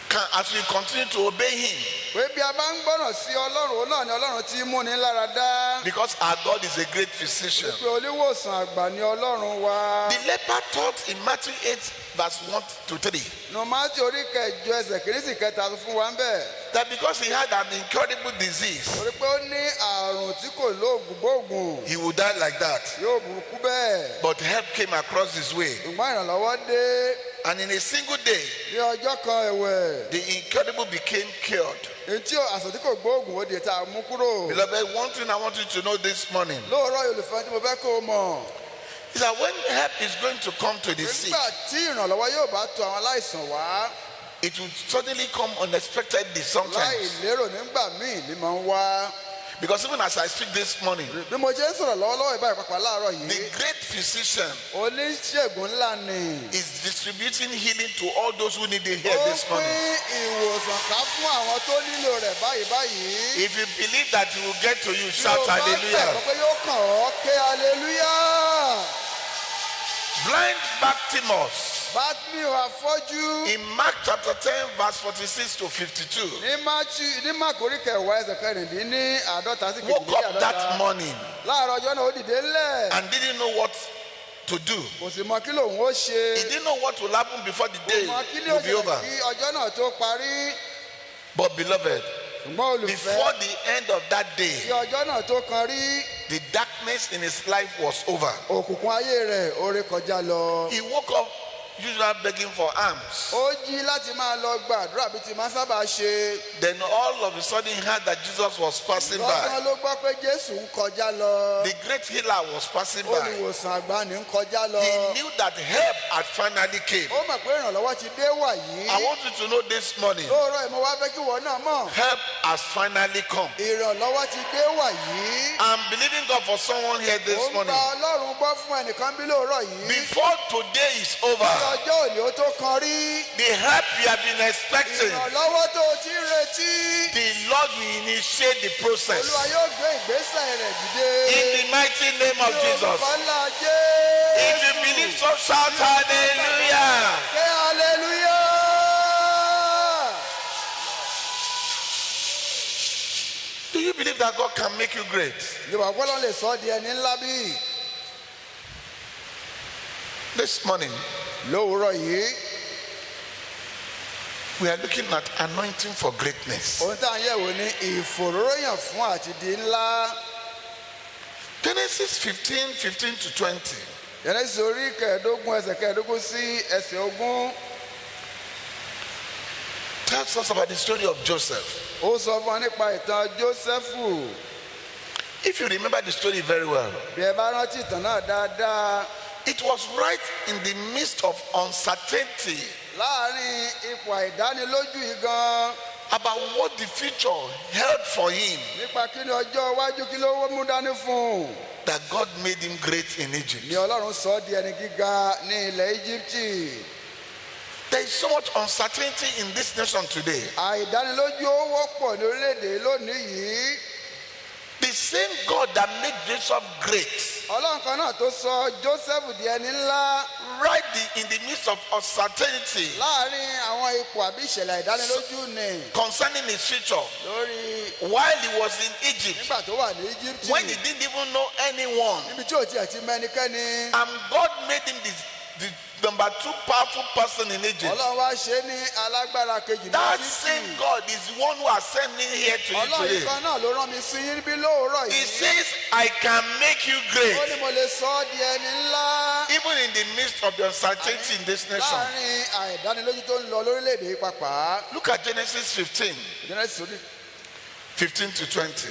can, as we continue to obey him, Pé bí a bá ń gbọ́ràn sí Ọlọ́run, òun náà ni Ọlọ́run tí í múni lára dá. because our God is a great physician. Pé oníwòsàn àgbà ni Ọlọ́run wa. The leper taught in Matthew 8 verse 1 to 3 Nùmátì orí kẹjọ ẹsẹ̀ kìíní sí kẹta sọ fún wa ń bẹ̀. that because he had an incurable disease, Torí pé ó ní àrùn tí kò lóògùn gbóògùn. he would die like that. Yóò burúkú bẹ́ẹ̀. But help came across his way. Ṣùgbọ́n ìrànlọ́wọ́ dé. And in a single day, Ní ọjọ́ kan ẹ̀wẹ̀. the incurable became cured. Etí àṣà tí kò gbóògùn ó di tá a mú kúrò. Beloved, one thing I want you to know this morning Lóòrọ̀ olùfẹ́ tí mo fẹ́ kó o mọ̀. is that when help is going to come to the sick, Nígbà tí ìrànlọ́wọ́ yóò bá tọ̀ àwọn aláìsàn wá. it will suddenly come unexpectedly Láì sometimes. lérò nígbà míì ni máa ń wá. Because even as I speak this morning, Bí mo ṣe ń sọ̀rọ̀ lọ́wọ́lọ́wọ́ ìbá ìpapà láàárọ̀ the yìí. great physician Oníṣègùn ńlá ni. is distributing healing to all those who need it here Ó this morning. pín ìwòsàn ká fún àwọn tó nílò rẹ̀ báyìí báyìí. If you believe that he will get to you, Bí shout o bá hallelujah. gbàgbọ́ pé yóò kàn ọ́ ké hallelujah. Blind Bartimaeus Bátímíù afọ́jú. in Mark chapter 10 verse 46 to 52 Ní Máàkù orí kẹwàá ẹsẹ̀ kẹrìndínláàádọ́ta sí woke up that kejìdínláàádọ́ta. morning Láàárọ̀ ọjọ́ náà ó dìde ńlẹ̀. and didn't know what to do. Kò sì mọ kí lòun ó ṣe. He didn't know what will happen before the Kò day mọ kí ni ó will be ṣẹlẹ̀ over. kí ọjọ́ náà tó parí. But beloved, Ṣùgbọ́n olùfẹ́ before the end of that kí day, ọjọ́ náà tó kan rí. the darkness in his life was over. Òkùnkùn ayé rẹ̀ ó ré kọjá lọ. He woke up usually begging for alms. Ó jí láti máa lọ gbàdúrà bí ti máa sábà ṣe. Then all of a sudden he heard that Jesus was passing by. Lọ́gán ló gbọ́ pé Jésù ń kọjá lọ. The great healer was passing by. Olùwòsàn àgbà ní ń kọjá lọ. He knew that help had finally came. Ó mọ̀ pé ìrànlọ́wọ́ ti dé wàyí. I want you to know this morning, Lóòrọ̀ ìmọ̀ wá fẹ́ kí wọ́n náà mọ̀. help has finally come. Ìrànlọ́wọ́ ti dé wàyí. I'm believing God for someone here Ó this ń morning. gba Ọlọ́run gbọ́ fún ẹnìkan bí lóòrọ̀ yìí. Before today is Bí over, ọjọ́ òní ó tó kan rí. The help you have been expecting, ìrànlọ́wọ́ tó o ti ń retí. the Lord will initiate the process. Olúwa yóò gbé ìgbésẹ̀ rẹ̀ dìde. In the mighty name of Ní Jesus. orúkọ ńlá If you Jésù. believe so, shout hallelujah. Ké hallelujah. Do you believe that God can make you great? Yorùbá gbọ́dọ̀ lè sọ ọ́ di ẹni ńlá bí. This morning, Lówùúrọ̀ yìí, we are looking at anointing for greatness. ohun tá à ń yẹ̀wò ni ìfòróróyàn fún àti di ńlá. Genesis 15 to 20. Jẹ́nẹ́sì orí kẹẹ̀ẹ́dógún ẹsẹ̀ kẹẹ̀ẹ́dógún sí ẹsẹ̀ ogún. Tells us about the story of Joseph. Ó sọ fún wa nípa ìtàn Jósẹ́fù. If you remember the story very well, Bí ẹ bá rántí ìtàn náà dáadáa, it was right in the midst of uncertainty láàárín ipò àìdánilójú yìí gan-an, about what the future held for him nípa kí ni ọjọ́ iwájú kí ló mú dání fún un, that God made him great in ni Egypt. Ọlọ́run sọ ọ́ di ẹni gíga ní ilẹ̀ Íjíbítì. There is so much uncertainty in this nation today. Àìdánilójú ó wọ́pọ̀ ní orílẹ̀-èdè lónìí yìí. The same God that made Joseph great, Ọlọ́run kan náà tó sọ Jósẹ́fù di ẹni ńlá right in the midst of uncertainty láàárín àwọn ipò àbí ìṣẹ̀lẹ̀ àìdánilójú ni concerning his future, lórí while he was in Egypt, nígbà tó wà ní Íjíbítì, when he didn't even know anyone, níbi tí ò tiẹ̀ ti mọ ẹnikẹ́ni. and God made him the number 2 powerful person in Egypt. Ọlọ́run wá ṣe é ní alágbára kejì ní That Íjíbítì. same God is the one who has sent me here to you Ọlọ́run today. kan náà ló rán mi sí yín bí lóòrọ̀ He yìí. says, I can make you Ó great, ní mo lè sọ ọ́ di ẹni ńlá. even in the midst of the uncertainty in this nation. Láàárín àìdánilójú tó ń lọ lórílẹ̀‐èdè yìí pàápàá. Look at Genesis 15 to 20.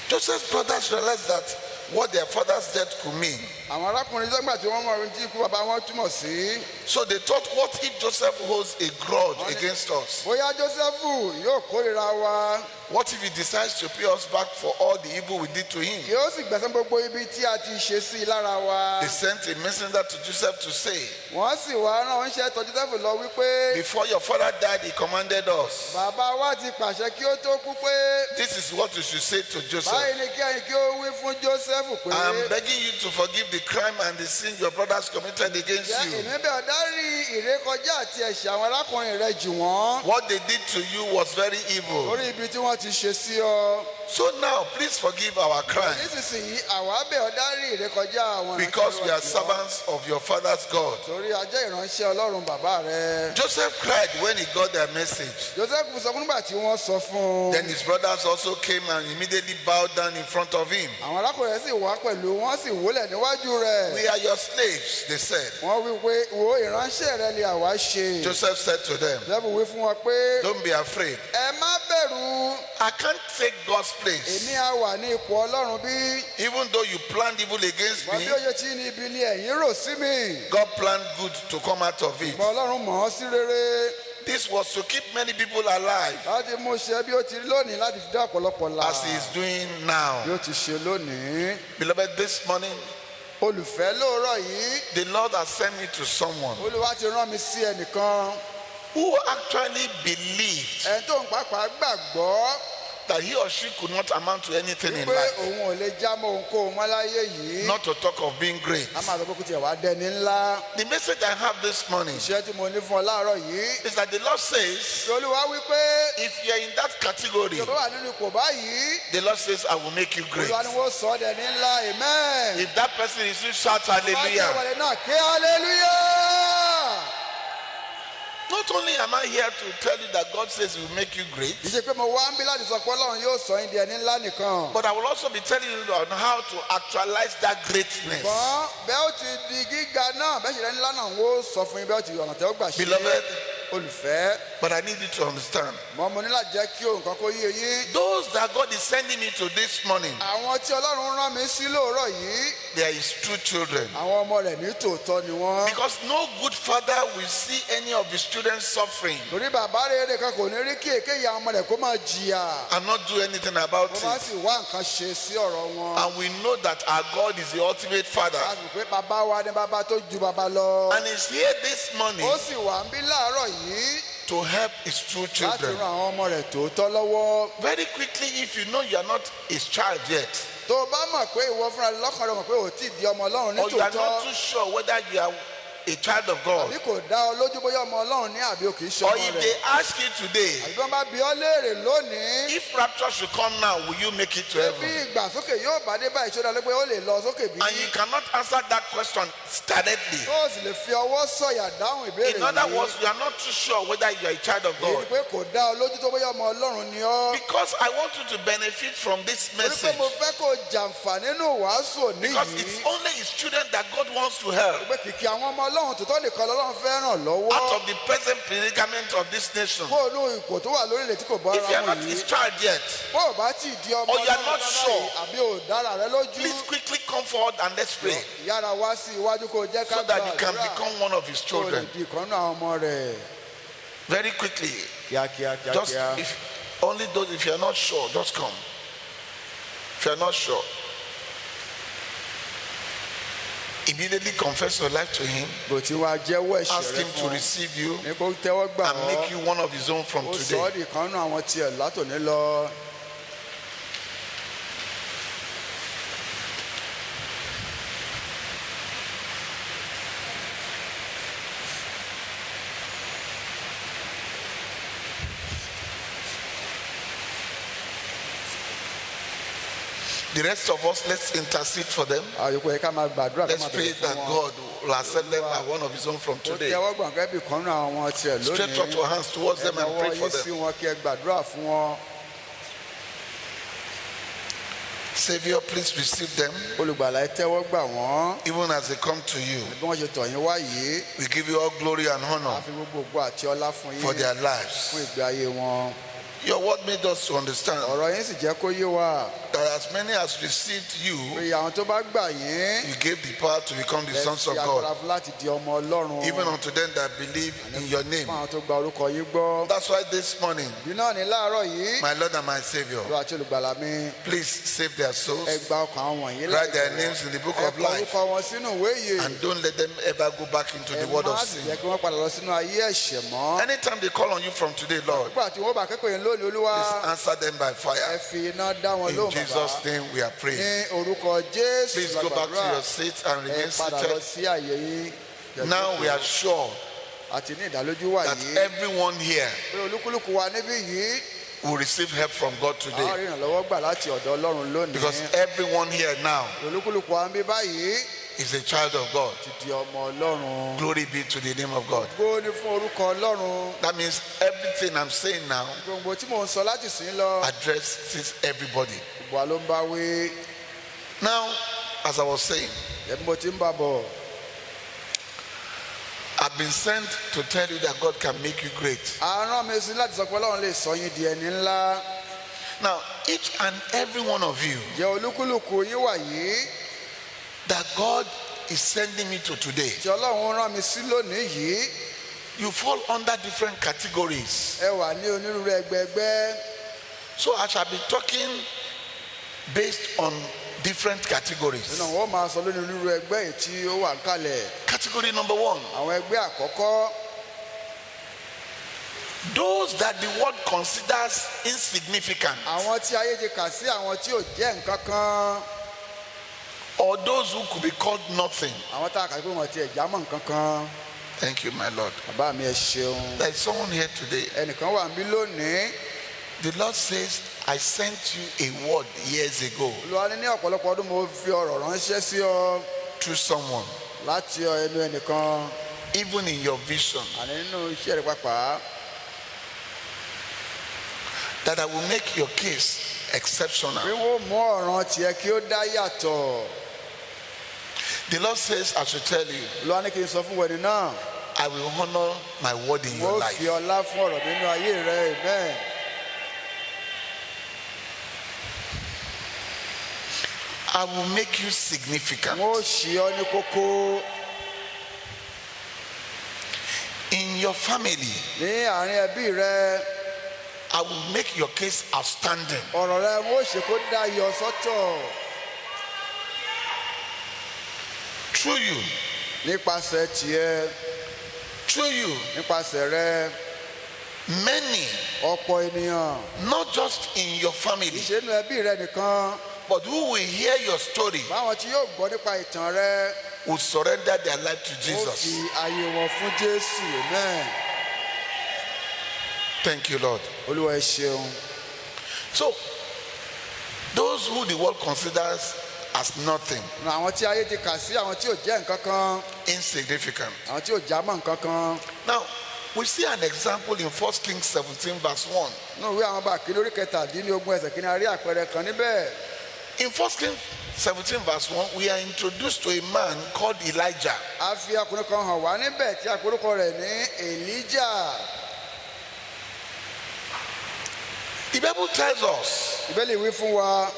Joseph's brothers realized that what their father's death could mean. Àwọn arákùnrin sọ́gbà tí wọ́n mọ ohun tí ikú bàbá wọn túmọ̀ sí. So they thought, what if Joseph holds a grudge against us? Bóyá Jósẹ́fù yóò kórìíra wa. What if he decides to pay us back for all the evil we did to him? Yóò sì gbẹ̀san gbogbo ibi tí a ti ṣe sí i lára wa. They sent a messenger to Joseph to say, Wọ́n sì wá ránṣẹ́ tọ̀ Jósẹ́fù lọ wípé before your father died, he commanded us. bàbá wa ti pàṣẹ kí ó tó kú pé This is what you should say to Joseph. báyìí ni kí ẹ̀yin kí ó wí fún Jósẹ́fù pé I am begging you to forgive the crime and the sin your brothers committed against you. èmi bẹ̀ ọ́ dárí ìrékọjá àti ẹ̀ṣẹ̀ àwọn arákùnrin rẹ jì wọ́n. What they did to you was very evil. Orí ibi tí wọ́n ti ṣe sí ọ. So now, please forgive our crime, Nísinsìnyí àwa bẹ̀ ọ́ dárí ìrékọjá àwọn because we are ìránṣẹ́ wa jì wọ́n. servants of your father's God. Torí a jẹ́ ìránṣẹ́ Ọlọ́run bàbá rẹ. Joseph cried when he got their message. Jósẹ́fù sọ fún nígbà tí wọ́n sọ fún Then un. his brothers also came and immediately bowed down in front of him. Àwọn arákùnrin rẹ̀ sì wá pẹ̀lú wọ́n sì wólẹ̀ níwájú rẹ̀. We are your slaves, they said. Wọ́n wí pé wo ìránṣẹ́ rẹ ni àwa ṣe. Joseph said to them, Jósẹ́fù wí fún wọn pé don't be afraid. ẹ má bẹ̀rù. I can't take God's place. Èmi á wà ní ipò Ọlọ́run bí. Even though you planned evil against Wọ́n me, bí ó ṣe tí ní ibi ni ẹ̀yin rò sí mi. God planned good to come out of it. Ṣùgbọ́n Ọlọ́run mọ̀ ọ́ sí rere. This was to keep many people alive, Láti mú ṣe bí ó ti rí lónìí láti fi dá ọ̀pọ̀lọpọ̀ là. as he is doing now. Bí ó ti ṣe lónìí. Beloved, this morning, Olùfẹ́ lóòrọ̀ yìí. the Lord has sent me to someone Olúwa ti rán mi sí ẹnìkan. who actually believed Ẹni tó ń pàápàá gbàgbọ́ that he or she could not amount to anything in pé life. òun ò lè já mọ́ ohunkóhun mọ́ láyé yìí. Not to talk of being great. A máa sọ pé kò tiẹ̀ wá dẹni ńlá. The message I have this morning Iṣẹ́ tí mo ní fún ọ láàárọ̀ yìí. is that the Lord says, Olúwa wí pé if you're in that category, tó bá wà nínú ipò báyìí. the Lord says, I will make you great. Olúwa ni wọ́n sọ ọ́ dẹni ńlá. Amen. If that person is you, shout Bá jẹ́ hallelujah. ìwọlé náà ké hallelujah. Not only am I here to tell you that God says He will make you great, Kì í ṣe pé mo wá ń bí láti sọ pé Ọlọ́run yóò sọ yín di ẹni ńlá nìkan. but I will also be telling you on how to actualize that greatness. Ṣùgbọ́n bẹ́ẹ̀ ó ti di gíga náà bẹ́ẹ̀ ṣe rẹ̀ ńlá náà ń wó sọ fún yín bẹ́ẹ̀ ó ti ọ̀nà tẹ́ ó gbà ṣe. Beloved, Olùfẹ́, but I need you to understand. mo ní láti jẹ́ kí òun kan kó yé yín. Those that God is sending me to this morning, Àwọn tí Ọlọ́run rán mi sí lóòrọ̀ yìí, they are His true children. àwọn ọmọ rẹ̀ ní tòótọ́ ni wọ́n. Because no good father will see any of his children suffering torí bàbá rere kan kò ní rí kí èké ìyá ọmọ rẹ̀ kó máa jìyà. and not do anything about wọ́n bá it. sì wá nǹkan ṣe sí ọ̀rọ̀ wọn. And we know that our God is the ultimate father. a sì pé bàbá wa ní bàbá tó ju bàbá lọ. And he's here this morning ó sì wà ń bí láàárọ̀ yìí to help his true láti children. ran àwọn ọmọ rẹ̀ tòótọ́ lọ́wọ́. Very quickly, if you know you are not his child yet, tó o bá mọ̀ pé ìwọ fúnra lọ́kàn rẹ̀ mọ̀ pé ò tí ì di ọmọ ọlọ́run ní or you are tòótọ́. not too sure whether you are a child of God, àbí kò dá ọ lójú bóyá ọmọ ọlọ́run ní àbí o kì í ṣe or ọmọ if rẹ̀. they ask you today, àbí wọ́n bá bi ọ́ léèrè lónìí. if rapture should come now, will you make it to bí heaven? ìgbàsókè yóò bá dé báyìí ṣó dáa pé ó lè lọ sókè bí. And you cannot answer that question directly. tó o sì lè fi ọwọ́ sọ̀yà dáhùn ìbéèrè In other words, you are not too sure whether you are a child of èyí ni God. pé kò dá ọ lójú tó bóyá ọmọ ọlọ́run ni ọ́. Because I want you to benefit from this torí pé message. mo fẹ́ kó o jàǹfà nínú wàásù òní Because yìí. it's only his children that God wants to help. pé kìkì àwọn ọmọ ọlọ́run tòótọ́ nìkan lọ́lọ́run fẹ́ ràn lọ́wọ́. Out of the present predicament of this nation. kó o ní ipò tó wà lórílẹ̀ tí kò bọ́ If you ara are not wọn his yìí. child yet, bó o bá tí ì di ọmọ or you are ọlọ́run not dáadáa sure, yìí, àbí o dára rẹ lójú. please quickly come forward and let's pray yára wá sí iwájú kó o jẹ́ ká so that you can gbàdúrà. become one of his kó o lè children. di ìkan náà àwọn ọmọ rẹ̀. Very quickly. kíákíá Just kíákíá. if only those, if you are not sure, just come. If you are not sure, immediately confess your life to him. bó ti wá jẹ́wọ́ ẹ̀ṣẹ̀ Ask rẹ him to fún ọ. receive you ní kó tẹ́wọ́ gbà and make ọ́. you one of his own from ó sọ ọ́ today. di kan náà àwọn tiẹ̀ látòní lọ. The rest of us, let's intercede for them. àyùkú yẹ ká máa gbàdúrà ká Let's máa pray bẹ̀rẹ̀ that fún wọn. God will accept them as one of his own from ó today. tẹ́wọ́ gbà gẹ́gẹ́ bí kan náà àwọn tiẹ̀ Stretch out lónìí. your hands towards them and ẹ̀wọ̀ pray for yín sí them. wọn kí ẹ gbàdúrà fún wọn. Savior, please receive them olùgbàlà ẹ tẹ́wọ́ gbà wọ́n. even as they come to you. bí wọ́n ṣe tọ̀ yín wá yìí. We give you all glory and a honor fi gbogbo ògo àti ọlá fún for yín their fún lives. ìgbé ayé wọn. Your word made us to understand ọ̀rọ̀ yín sì jẹ́ kó yé wa. that as many as received you, pé àwọn tó bá gbà yín. you gave the power to become the ẹ sons fi of agbára God, fún láti di ọmọ ọlọ́run. even unto them that believe in your name. fún àwọn tó gba orúkọ yín gbọ́. That's why this morning, bí náà ní láàárọ̀ yìí. my Lord and my Savior, olúwa àti olùgbàlà mi. please save their souls, ẹ gba ọkàn àwọn wọ̀nyí write their láìpẹ́. names in the book ẹ of kọ life, orúkọ wọn sínú ìwé yìí. and don't let them ever go back into the world ẹ of má sì sin. jẹ́ kí wọ́n padà lọ sínú ayé ẹ̀ṣẹ̀ mọ́. Anytime they call on you from today, Lord, nígbà tí wọ́n bá kẹ́kọ̀ọ́ yẹn lónìí olúwa. please answer them by ẹ fire. fi iná dá wọn In lóhùn Jesus' bàbá. name we are praying. ní orúkọ jésù Please go back to làgbàdúrà. your seat and ẹ remain padà lọ seated. sí àyè yín. Now we are sure àti ní ìdálójú wà that yìí. everyone here pé olúkúlùkù wa níbí yìí. will receive help from God a ó today. rí ìrànlọ́wọ́ gbà láti ọ̀dọ̀ ọlọ́run lónìí. Because everyone here now olúkúlùkù wa ń bí báyìí. is a child of God. ti di ọmọ ọlọ́run. Glory be to the name of God. gbó ní fún orúkọ ọlọ́run. That means everything I'm saying now gbogbo tí mò ń sọ láti sìn lọ. addresses everybody. gbogbo wa ló ń bá wí. Now, as I was saying, ẹbí mo ti ń bá bọ̀. I've been sent to tell you that God can make you great. a rán mi sí láti sọ pé ọlọ́run lè sọ yín di ẹni ńlá. Now, each and every one of you jẹ́ olúkúlùkù yín wà yìí. that God is sending me to today, tí ọlọ́run rán mi sí lónìí yìí. you fall under different categories. ẹ wà ní onírúurú ẹgbẹẹgbẹ́. So I shall be talking based on different categories. nínú wọn máa sọ lónìí onírúurú ẹgbẹ́ yìí tí ó wà kálẹ̀. Category number one, àwọn ẹgbẹ́ àkọ́kọ́. those that the world considers insignificant, àwọn tí ayé ti kà sí àwọn tí ò jẹ́ nǹkan kan. or those who could be called nothing. àwọn tá a kà sí pé wọ́n ti ẹ̀ jámọ́ nǹkan kan. Thank you, my Lord. bàbá mi ẹ ṣeun. There is someone here today. ẹnìkan wà níbí lónìí. The Lord says, I sent you a word years ago olúwa ní ọ̀pọ̀lọpọ̀ ọdún mo fi ọ̀rọ̀ ránṣẹ́ sí ọ through someone, láti ẹnu ẹnìkan. even in your vision, àní nínú iṣẹ́ rẹ̀ pàápàá. that I will make your case exceptional. pé wọ́n mú ọ̀ràn tiẹ̀ kí ó dá yàtọ̀. The Lord says, I should tell you, olúwa ní kí n sọ fún wẹ̀ni náà. I will honor my word in your mo life. fi ọlá fún ọ̀rọ̀ nínú ayé rẹ̀ amen. I will make you significant. mo ṣì ọ ní kókó. in your family, ní àárín ẹbí rẹ, I will make your case outstanding. ọ̀rọ̀ rẹ wọ́n ṣe kó dá yọ sọ́tọ̀. Through you, Nípasẹ̀ tiẹ̀, through you, nípasẹ̀ rẹ, many, ọ̀pọ̀ ènìyàn, not just in your family, ìṣẹ́nu ẹbí rẹ nìkan, but who will hear your story, báwọn tí yóò gbọ́ nípa ìtàn rẹ, will surrender their life to ó Jesus. fi ayé wọn fún Jésù. Amen. Thank you, Lord. Olúwa ẹ ṣeun. So, those who the world considers as nothing, Àwọn tí ayé ti kà sí àwọn tí ò jẹ́ nǹkan kan, insignificant. àwọn tí ò já mọ́ nǹkan kan. Now, we see an example in 1 Kings 17 verse 1. Nínú ìwé àwọn bàkí lórí 17 ẹsẹ̀ kìíní a rí àpẹẹrẹ kan níbẹ̀. In 1 Kings 17 verse 1, we are introduced to a man called Elijah. A fi ọkùnrin kan hàn wá níbẹ̀ tí a pe orúkọ rẹ̀ ní Èlíjà. The Bible tells us, Ìbéèlì wí fún wa,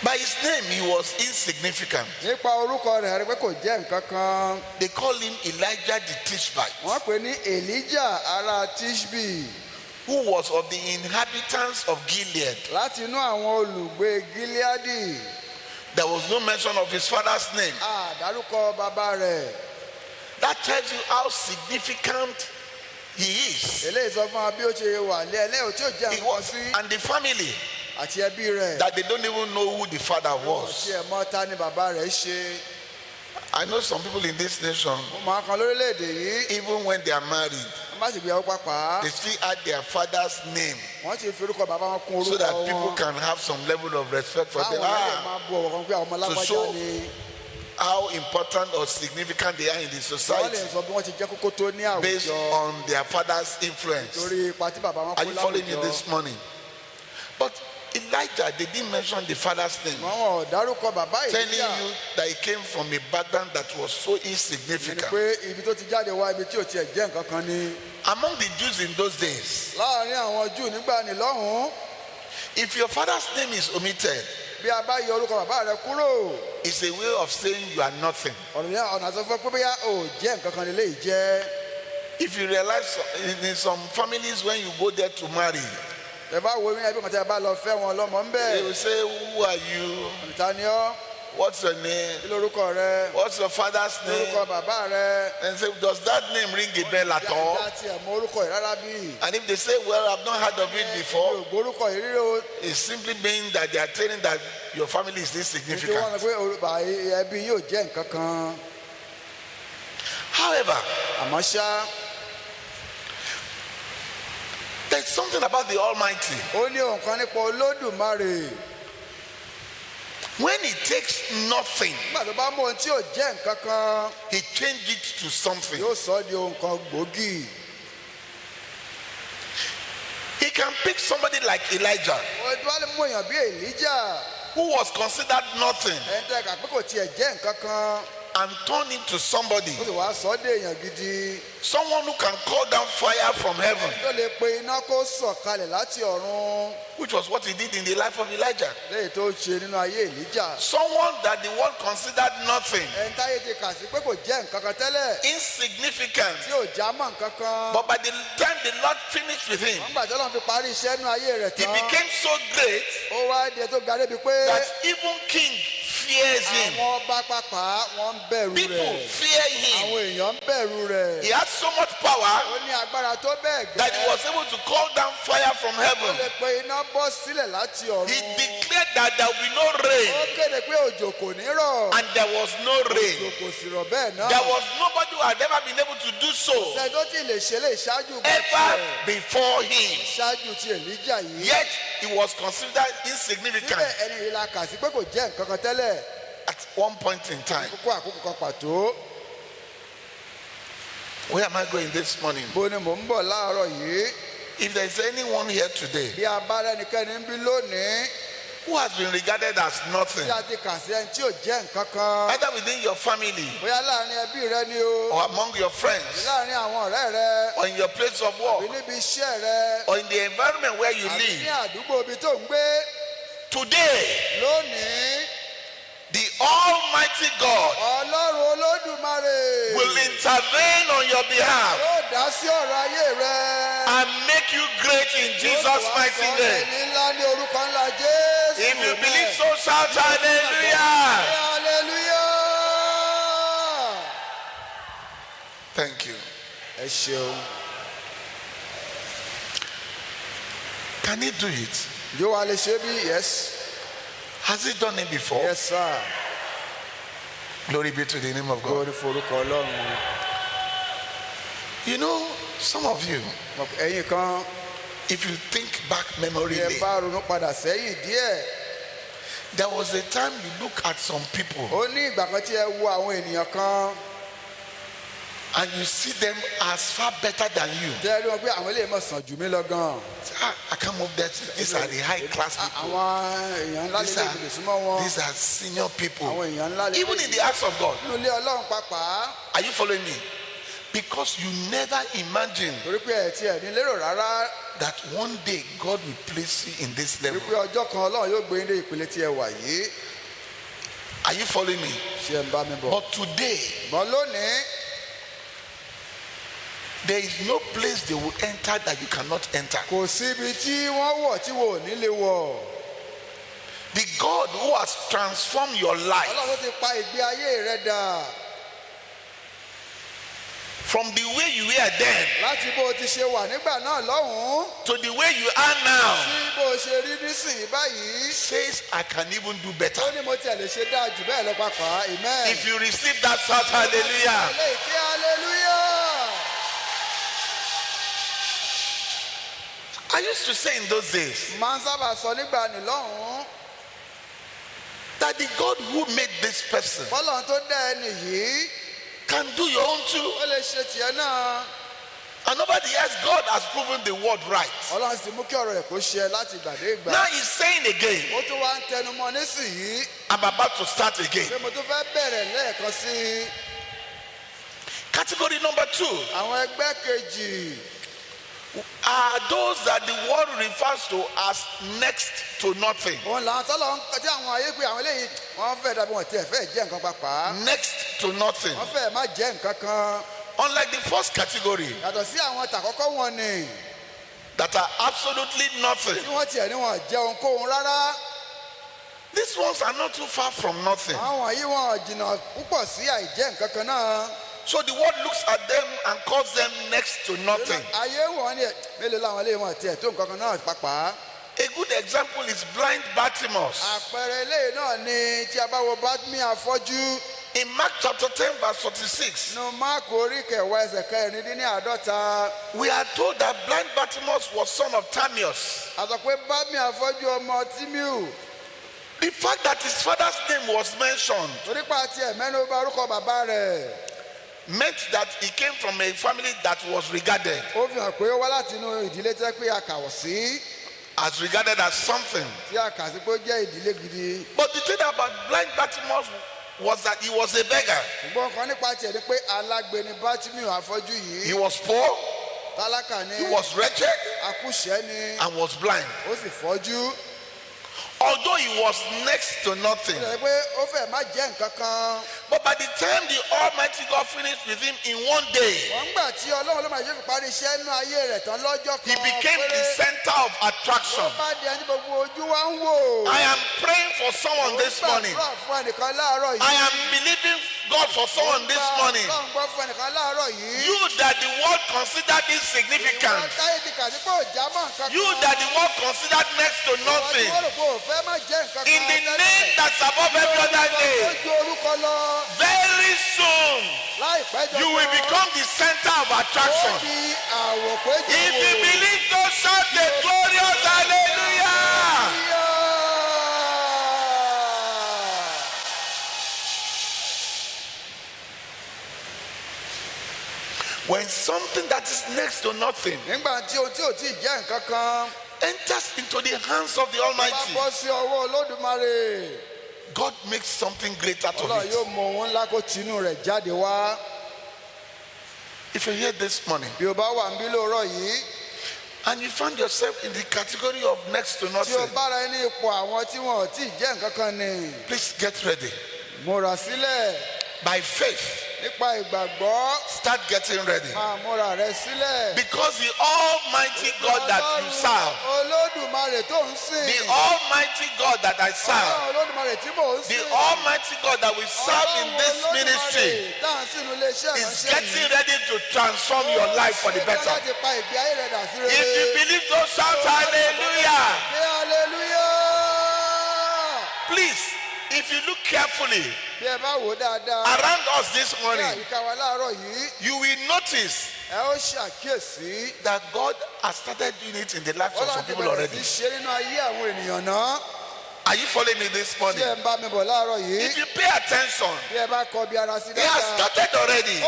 by his name he was insignificant. nípa orúkọ rẹ̀ rí pé kò jẹ́ nǹkan kan. They call him Elijah the Tishbite, Wọ́n pè ní Èlíjà ará Tishbi, who was of the inhabitants of Gilead. láti inú àwọn olùgbé Gileadi. There was no mention of his father's name. A dárúkọ bàbá rẹ̀. That tells you how significant he is. Eléyìí sọ fún wa bí ó ṣe wà lé ẹlẹ́yìn tí ó jẹ́ He nǹkan was, sí and the family, àti ẹbí rẹ̀. that they don't even know who the father Tí was. ẹ̀ mọ̀ ta ni bàbá rẹ̀ ṣe. I know some people in this nation, Mo máa kan lórílẹ̀‐èdè yìí, even when they are married, wọ́n bá sì gbéyàwó pàpà, they still add their father's name wọ́n ti fi orúkọ bàbá wọn kún so orúkọ that people wọn. can have some level of respect for them. Báwọn lè máa bu ọ̀wọ̀ kan pé àwọn ọmọ To show lágbájá ni. how important or significant they are in the Wọ́n lè society sọ bí wọ́n ti jẹ́ kókó tó ní based àwùjọ on their father's influence. torí ipa tí bàbá wọn Are kó you following me láwùjọ. this morning? But Elijah, they didn't mention the father's name, Wọ́n ò dárúkọ bàbá telling Èlíjà. you that he came from a background that was so Ìyẹn ni insignificant. pé ibi tó ti jáde wá ibi tí ò tiẹ̀ jẹ́ nǹkan kan ni. Among the Jews in those days, Láàárín àwọn Júù nígbà ní lọ́hùn-ún, if your father's name is omitted, bí a bá yọ orúkọ bàbá rẹ kúrò, it's a way of saying you are nothing. ọ̀nà àti fún pé bóyá ò jẹ́ nǹkan kan lélẹ́yìí jẹ́. If you realize in some families when you go there to marry, Ẹ bá wo ní ẹbí kan tí a bá lọ fẹ́ wọn lọ́mọ ń they bẹ̀. will say, who are you? Ta ni ọ́? What's your name? Kí lórúkọ rẹ? What's your father's Lórúkọ name? bàbá rẹ? And say, does that name ring a bell at all? Ìyá tiẹ̀ mọ orúkọ yìí rárá bí. And if they say, well, I've not heard of it Mi before, ò gbórúkọ yìí rí o. it simply means that they are telling that your family is Nítorí wọ́n sọ insignificant. pé ẹbí yóò jẹ́ nǹkan kan. However, Àmọ́ ṣá, there's something about the Almighty. ó ní nǹkan nípa Olódùmarè. When he takes nothing, Nígbà tó bá mú ohun tí ò jẹ́ nǹkan kan, he changes it to something. yóò sọ ọ́ di ohun kan gbòógì. He can pick somebody like Elijah, Ó wá lè mú èèyàn bí Èlíjà. who was considered nothing, Ẹni tẹ́ ká pé kò tiẹ̀ jẹ́ nǹkan kan. and turn him to somebody, Ó sì wá sọ ọ́ dé èèyàn gidi. someone who can call down fire from heaven, Tó lè pe iná kó sọ̀kalẹ̀ láti ọ̀run. which was what he did in the life of Elijah. Léyìí tó ṣe nínú ayé Èlíjà. Someone that the world considered nothing, Ẹni táyé ti kà sí pé kò jẹ́ nǹkan kan tẹ́lẹ̀. insignificant, Tí ò já mọ́ nǹkan kan. but by the time the Lord finished with him, Wọ́n gbà tí Ọlọ́run fi parí iṣẹ́ nínú ayé rẹ̀ he tán. became so great Ó wá di ẹ tó ga débi pé that even king fears him. àwọn ọba pàpà wọ́n ń bẹ̀rù People rẹ̀. fear Àwọn him. èèyàn ń bẹ̀rù rẹ̀. He had so much power Ó ní agbára tó bẹ́ẹ̀ that he gẹ́. was able to call down fire from Ó heaven. lè pe iná bọ́ sílẹ̀ láti ọ̀run. He declared that there will be no Ó rain, kéde pé òjò kò ní rọ̀. and there was no Òjò rain. kò sì rọ̀ bẹ́ẹ̀ náà. There was nobody who had ever been able to do so Ṣé tó ti lè ṣe lè ṣáájú bá ever tiẹ̀? before him. Ṣáájú ti Èlíjà yìí. Yet he was considered Síbẹ̀ insignificant ẹni yìí la kà sí pé kò jẹ́ nǹkan kan tẹ́lẹ̀. at one point in time. Àkókò kan pàtó. Where am I going this morning? Bó ni mò ń bọ̀ láàárọ̀ yìí? If there is anyone here today Bí a bá rẹ́nikẹ́ni ń bí lónìí, who has been regarded as nothing, tí a ti kà sí ẹni tí ò jẹ́ nǹkan kan. either within your family Bóyá láàrin ẹbí rẹ ni o. or among your friends Láàrin àwọn ọ̀rẹ́ rẹ. or in your place of Àbí work níbi iṣẹ́ rẹ. or in the environment where you Àbí ní live, àdúgbò ibi tó ń gbé. today Lónìí, the Almighty God Ọlọ́run Olódùmarè. will intervene on your behalf Yóò dá sí ọ̀rọ̀ ayé rẹ. and make you great in Jesus' mighty name. Ẹni ńlá ní orúkọ ńlá Jésù. If you believe so, shout hallelujah. Hallelujah. Thank you. Ẹ ṣeun. Can he do it? Yóò wá lè ṣe bí? Yes. Has he done it before? Yes sir. Glory be to the name of God. Glory forúkọ Ọlọ́run. You know, some of you, Ẹ̀yin kan if you think back memory ẹ lane, bá ronú padà sẹ́yìn díẹ̀. there was a time you look at some people Ó ní ìgbà kan tí ẹ wo àwọn ènìyàn kan. and you see them as far better than you. Tẹ́ ẹ rí wọn pé àwọn eléyìí mọ̀ sàn jù mí lọ gan. I can't move that. These are the high class people. Àwọn èèyàn ńlá These lè are, lè súnmọ́ wọn. these are senior people. Àwọn èèyàn ńlá lè Even in the house of God. nínú ilé Ọlọ́run pàápàá. Are you following me? Because you never imagine Torí pé ẹ̀ tí ẹ̀ ní lérò rárá. that one day God will place you in this level. Torí pé ọjọ́ kan Ọlọ́run yóò gbé yín dé ìpele tí ẹ wà yìí. Are you following me? Ṣé ẹ ń bá mi bọ̀? But today, Ṣùgbọ́n lónìí, there is no place they will enter that you cannot enter. kò sí ibi tí wọ́n wọ̀ tí wò ní lè wọ̀. The God who has transformed your life Ọlọ́run ti pa ìgbé ayé rẹ dà. from the way you were then Láti bó o ti ṣe wà nígbà náà lọ́hùn-ún. to the way you are now Sí bó o ṣe rí nísìnyí báyìí. says I can even do better. Ó ní mo tiẹ̀ lè ṣe dáa jù bẹ́ẹ̀ lọ pàápàá. Amen. If you receive that, shout hallelujah. Eléyìí kí hallelujah. I used to say in those days Máa ń sábà sọ nígbà ní lọ́hùn-ún. that the God who made this person Bọ́lọ́run tó dá ẹni yìí, can do your own too. ó lè ṣe tiẹ̀ náà. And nobody else, God has proven the word right. Ọlọ́run sì mú kí ọ̀rọ̀ rẹ̀ kó ṣe láti ìgbà dé ìgbà. Now he's saying again, Ó tún wá ń tẹnu mọ́ nísìnyí. I'm about to start again. Pé mo tún fẹ́ bẹ̀rẹ̀ lẹ́ẹ̀kan sí i. Category number 2 Àwọn ẹgbẹ́ kejì. are those that the world refers to as next to nothing. Òun làwọn tọ́lọ̀ tí àwọn ayé pé àwọn eléyìí wọ́n fẹ́ dàbí wọn tiẹ̀ fẹ́ jẹ́ nǹkan pàápàá. Next to nothing. Wọ́n fẹ́ má jẹ́ nǹkan kan. Unlike the first category Yàtọ̀ sí àwọn tàkọ́kọ́ wọn ni. that are absolutely nothing. Tí wọ́n tiẹ̀ ní wọn jẹ́ ohunkóhun rárá. These ones are not too far from nothing. Àwọn yìí wọn jìnnà púpọ̀ sí àìjẹ́ nǹkan kan náà. So the world looks at them and calls them next to nothing. Ayé wọn ni mélòó làwọn eléyìí wọn tiẹ̀ tó nǹkan kan náà pàápàá. A good example is blind Bartimaeus. Àpẹẹrẹ eléyìí náà ni tí a bá wo Bátmí afọ́jú. In Mark chapter 10 verse 46, Nínú Máàkù orí kẹwàá ẹsẹ̀ kẹrìndínláàádọ́ta. we are told that blind Bartimaeus was son of Timaeus. A sọ pé Bátmí afọ́jú ọmọ Tímíù. The fact that his father's name was mentioned Torípa tiẹ̀ mẹ́nu bà orúkọ bàbá rẹ̀. meant that he came from a family that was regarded Ó fi hàn pé ó wá láti inú ìdílé tẹ́ pé a kàwọ̀ sí. as regarded as something. Tí a kà sí pé ó jẹ́ ìdílé gidi. But the thing about blind Bartimaeus was that he was a beggar. Ṣùgbọ́n kan nípa tiẹ̀ ni pé alágbe ni Bátmí afọ́jú He yìí. was poor, Tálákà ni. he was wretched, Akúṣẹ̀ ni. and was blind. Ó sì fọ́jú. Although he was next to nothing. Ó pé ó fẹ́ má jẹ́ nǹkan kan. But by the time the Almighty God finished with him in one day, Wọ́n gbà tí Ọlọ́run ló máa ṣe fi parí iṣẹ́ inú ayé rẹ̀ tán lọ́jọ́ he kan. became the center of attraction. Ó bá di ẹni gbogbo ojú wa ń wò. I am praying for someone this morning. Ó gbàdúrà fún ẹnìkan láàárọ̀ yìí. I am believing God for someone this morning. Ọlọ́run gbọ́ fún ẹnìkan láàárọ̀ yìí. You that the world considered insignificant. Ìwọ táyé ti kà sí pé òjá mọ̀ nǹkan kan. You that the world considered next to nothing. Ìwọ tí wọ́n rò pé ò fẹ́ má jẹ́ nǹkan kan. In the name that's above every other Ó name, ju orúkọ lọ. very soon Láìpẹ́ jọ you will become the center of Ó attraction. di àwòpéjọ If you believe, so shout a glorious hallelujah. When something that is next to nothing Nígbà tí o tí ò tí ì jẹ́ nǹkan kan. enters into the hands of the Bá Almighty, bọ́ sí ọwọ́ Olódùmarè. God makes something great out of Ọlọ́run it. yóò mọ ohun ńlá kó tinú rẹ̀ jáde wá. If you're here this morning Bí o bá wà níbí lóòrọ̀ yìí, and you find yourself in the category of next to tí o nothing, bára ẹni ipò àwọn tí wọn ò tí ì jẹ́ nǹkan kan ni, please get ready. múra sílẹ̀. By faith, nípa ìgbàgbọ́ Start getting ready. máa múra rẹ sílẹ̀. Because the Almighty God that you serve, Olódùmarè tó ń sìn. the Almighty God that I serve, Olódùmarè tí mò ń sìn. the Almighty God that we serve in this ministry is getting ready to transform your life for the better. If you believe so, shout hallelujah. Please, if you look carefully around us this morning, you will notice that God has started doing it in the lives of some people already. Are you following me this morning? If you pay attention, He has started already.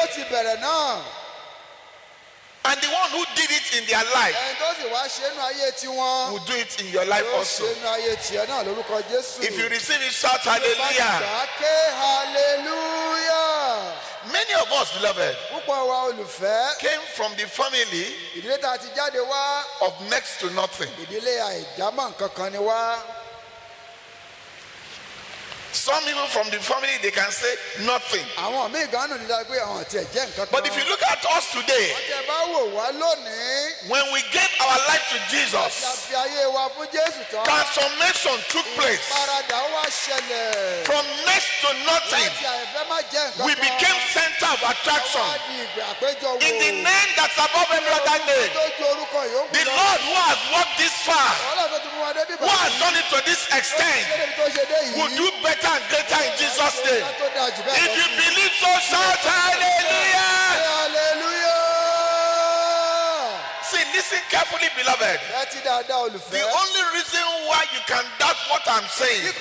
And the one who did it in their life will do it in your life also. If you receive it, shout hallelujah. Many of us, beloved, came from the family of next to nothing. Some people from the family, they can say nothing. But if you look at us today, when we gave our life to Jesus, transformation took place. From next to nothing, we became center of attraction. In the name that's above every other name, the Lord who has walked this far, who has done it to this extent, will do better and greater in Jesus' name. If you believe so, shout hallelujah. See, listen carefully, beloved. The only reason why you can doubt what I'm saying as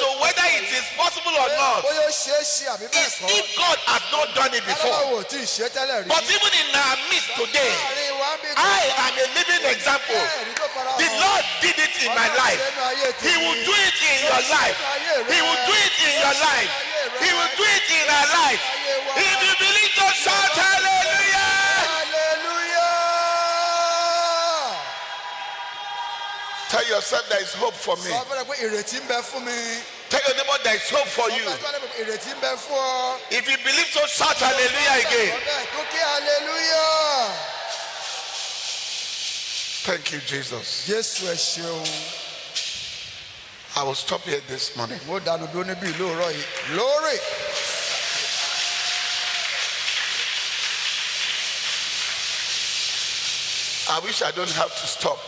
to whether it is possible or not is if God has not done it before. But even in our midst today, I am a living example. The Lord did it in my life. He will do it in your life. He will do it in your life. He will do it in our life. If you believe, so shout hallelujah. Tell yourself there is hope for me. Tell your neighbor there is hope for you. If you believe so, shout hallelujah again. Thank you, Jesus. I will stop here this morning. Glory. I wish I don't have to stop.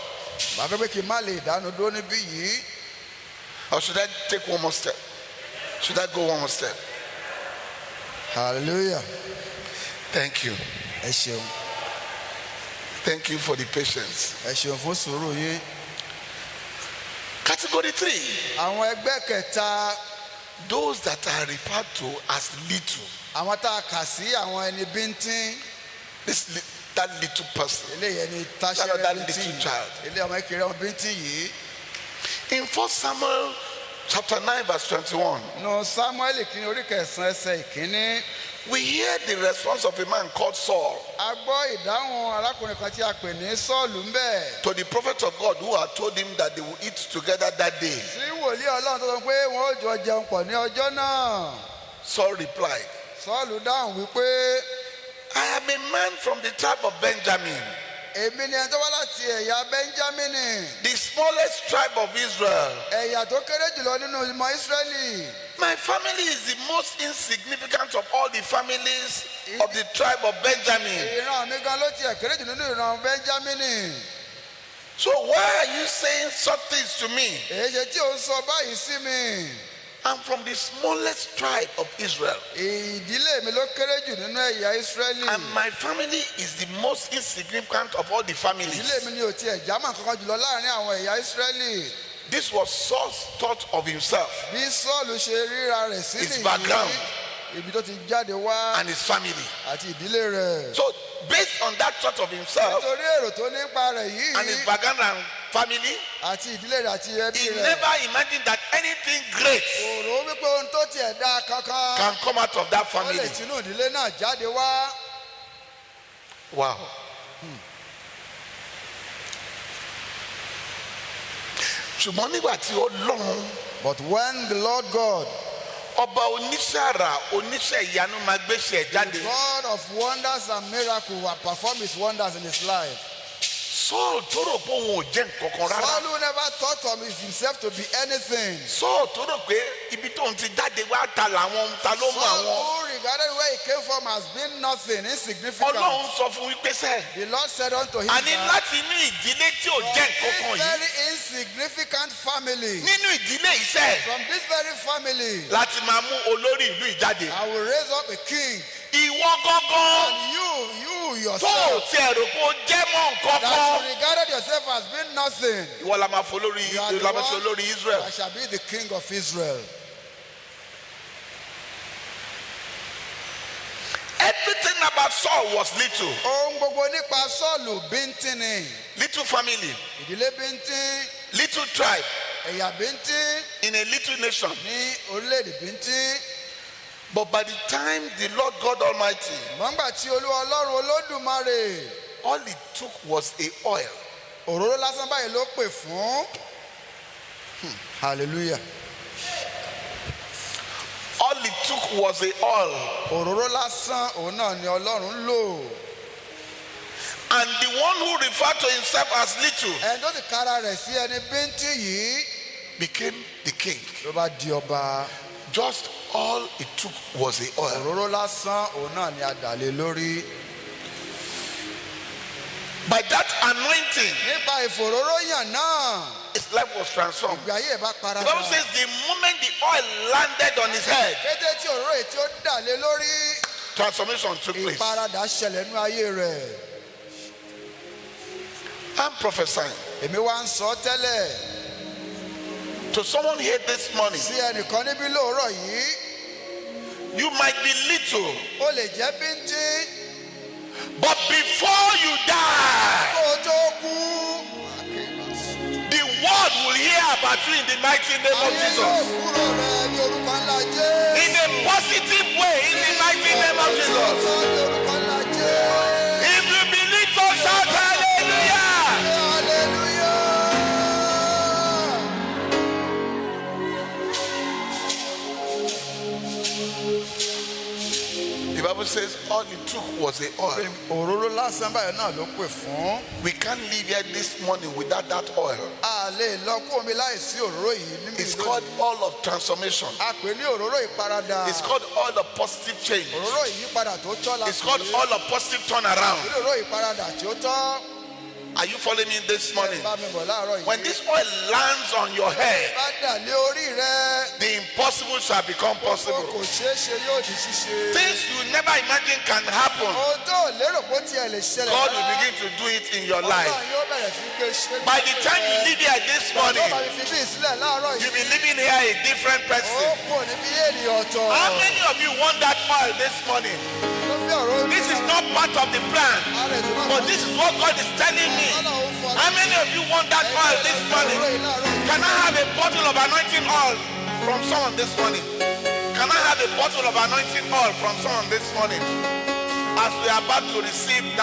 Or should I take one more step? Should I go one more step? Hallelujah. Thank you. Thank you for the patience. Category 3. Those that are referred to as little. That little person. That little child. In 1 Samuel chapter 9 verse 21. We hear the response of a man called Saul to the prophet of God who had told him that they would eat together that day. Saul replied, I am a man from the tribe of Benjamin, the smallest tribe of Israel. My family is the most insignificant of all the families of the tribe of Benjamin. So why are you saying such things to me? I'm from the smallest tribe of Israel. And my family is the most insignificant of all the families. This was Saul's thought of himself, his background, and his family. So based on that thought of himself and his background and family, he never imagined that anything great can come out of that family. Wow. But when the Lord God Ọba oníṣàrà oníṣẹ́ ìyanu máa gbéṣẹ́ jáde. God of wonders and miracles will perform his wonders in his life. Saul tó rò pé òun ò jẹ́ nǹkan kan rárá. Saul who never thought of himself to be anything. Saul tó rò pé ibi tóun ti jáde wá ta làwọn ta ló mú àwọn. Saul who regarded where he came from as being nothing, insignificant. Ọlọ́run sọ fún wípé sẹ́. The Lord said unto him. Àní láti inú ìdílé tí ò jẹ́ nǹkan kan yìí. From this very insignificant family. Nínú ìdílé iṣẹ́. From this very family. Láti máa mú olórí ìlú ìjáde. I will raise up a king. Ìwọ gángan. And you yourself. Tó o tiẹ̀ rò pé o jẹ́ mọ́ nǹkan kan. That you regarded yourself as being nothing. Ìwọ la máa fọ olórí Israel. I shall be the king of Israel. Everything about Saul was little. Ohun gbogbo nípa Sọ́ọ̀lù bíntín ni. Little family. Ìdílé bíntín. Little tribe. Ẹ̀yà bíntín. In a little nation. Ní orílẹ̀-èdè bíntín. But by the time the Lord God Almighty. Mọ̀ngbà tí Olúwa Ọlọ́run Olódùmarè. All it took was a oil. Òróró lásán báyìí ló pè fún. Hallelujah. All it took was a oil. Òróró lásán òun náà ni Ọlọ́run lò. And the one who referred to himself as little. Ẹni tó ti kára rẹ̀ sí ẹni bíntín yìí. Became the king. Ló bá di ọba. Just all it took was the oil. Òróró lásán òun náà ni a dà lé lórí. By that anointing. Nípa ìfòróróyàn náà. His life was transformed. Ìgbé ayé ẹ̀ bá paradà. The Bible says the moment the oil landed on his head. Kété tí òróró yìí tí ó dà lé lórí. Transformation took place. Ìparadà ṣẹlẹ̀ nínú ayé rẹ̀. I'm prophesying. Èmi wá ń sọ tẹ́lẹ̀. To someone here this morning. Sí ẹnìkan níbí lóòrọ̀ yìí. You might be little. O lè jẹ́ bíntín. But before you die. Kó o tó kú. The world will hear about you in the mighty name of Jesus. Ayé yóò kúrò rẹ̀ ní orúkọ ńlá Jésù. In a positive way, in the mighty name of Jesus. Ní orúkọ ńlá Jésù. If you believe, so shout hallelujah. Hallelujah. The Bible says all it took was a oil. Òróró lásán báyìí náà ló pè fún. We can't live here this morning without that oil. A lè lọ kó omi láìsí òróró yìí níbi It's called oil of transformation. A pè ní òróró ìparadà. It's called oil of positive change. Òróró ìyípadà tó tọ́ la pè é. It's called oil of positive turnaround. Òróró ìparadà tí ó tọ́. Are you following me this morning? Bá mi bọ̀ láàárọ̀ yìí. When this oil lands on your head, Bá dà lé orí rẹ. the impossible shall become possible. Kò ṣeé ṣe yóò di ṣíṣe. Things you never imagine can happen. Ohun tó lérò pé ó tiẹ̀ lè ṣẹlẹ̀. God will begin to do it in your life. Ọlọ́run yóò bẹ̀rẹ̀ sí gbé ṣe. By the time you leave here this morning, Bàbá mi fi bí ìsílẹ̀ láàárọ̀ yìí. you'll be living here a different Ó person. kò ní bí ènìyàn ọ̀tọ̀. How many of you want that oil this morning? Ló fi ọ̀rọ̀ orí. This is not part of the plan, but this is what God is telling me. How many of you want that oil this morning? Can I have a bottle of anointing oil from someone this morning? Can I have a bottle of anointing oil from someone this morning? As we are about to receive that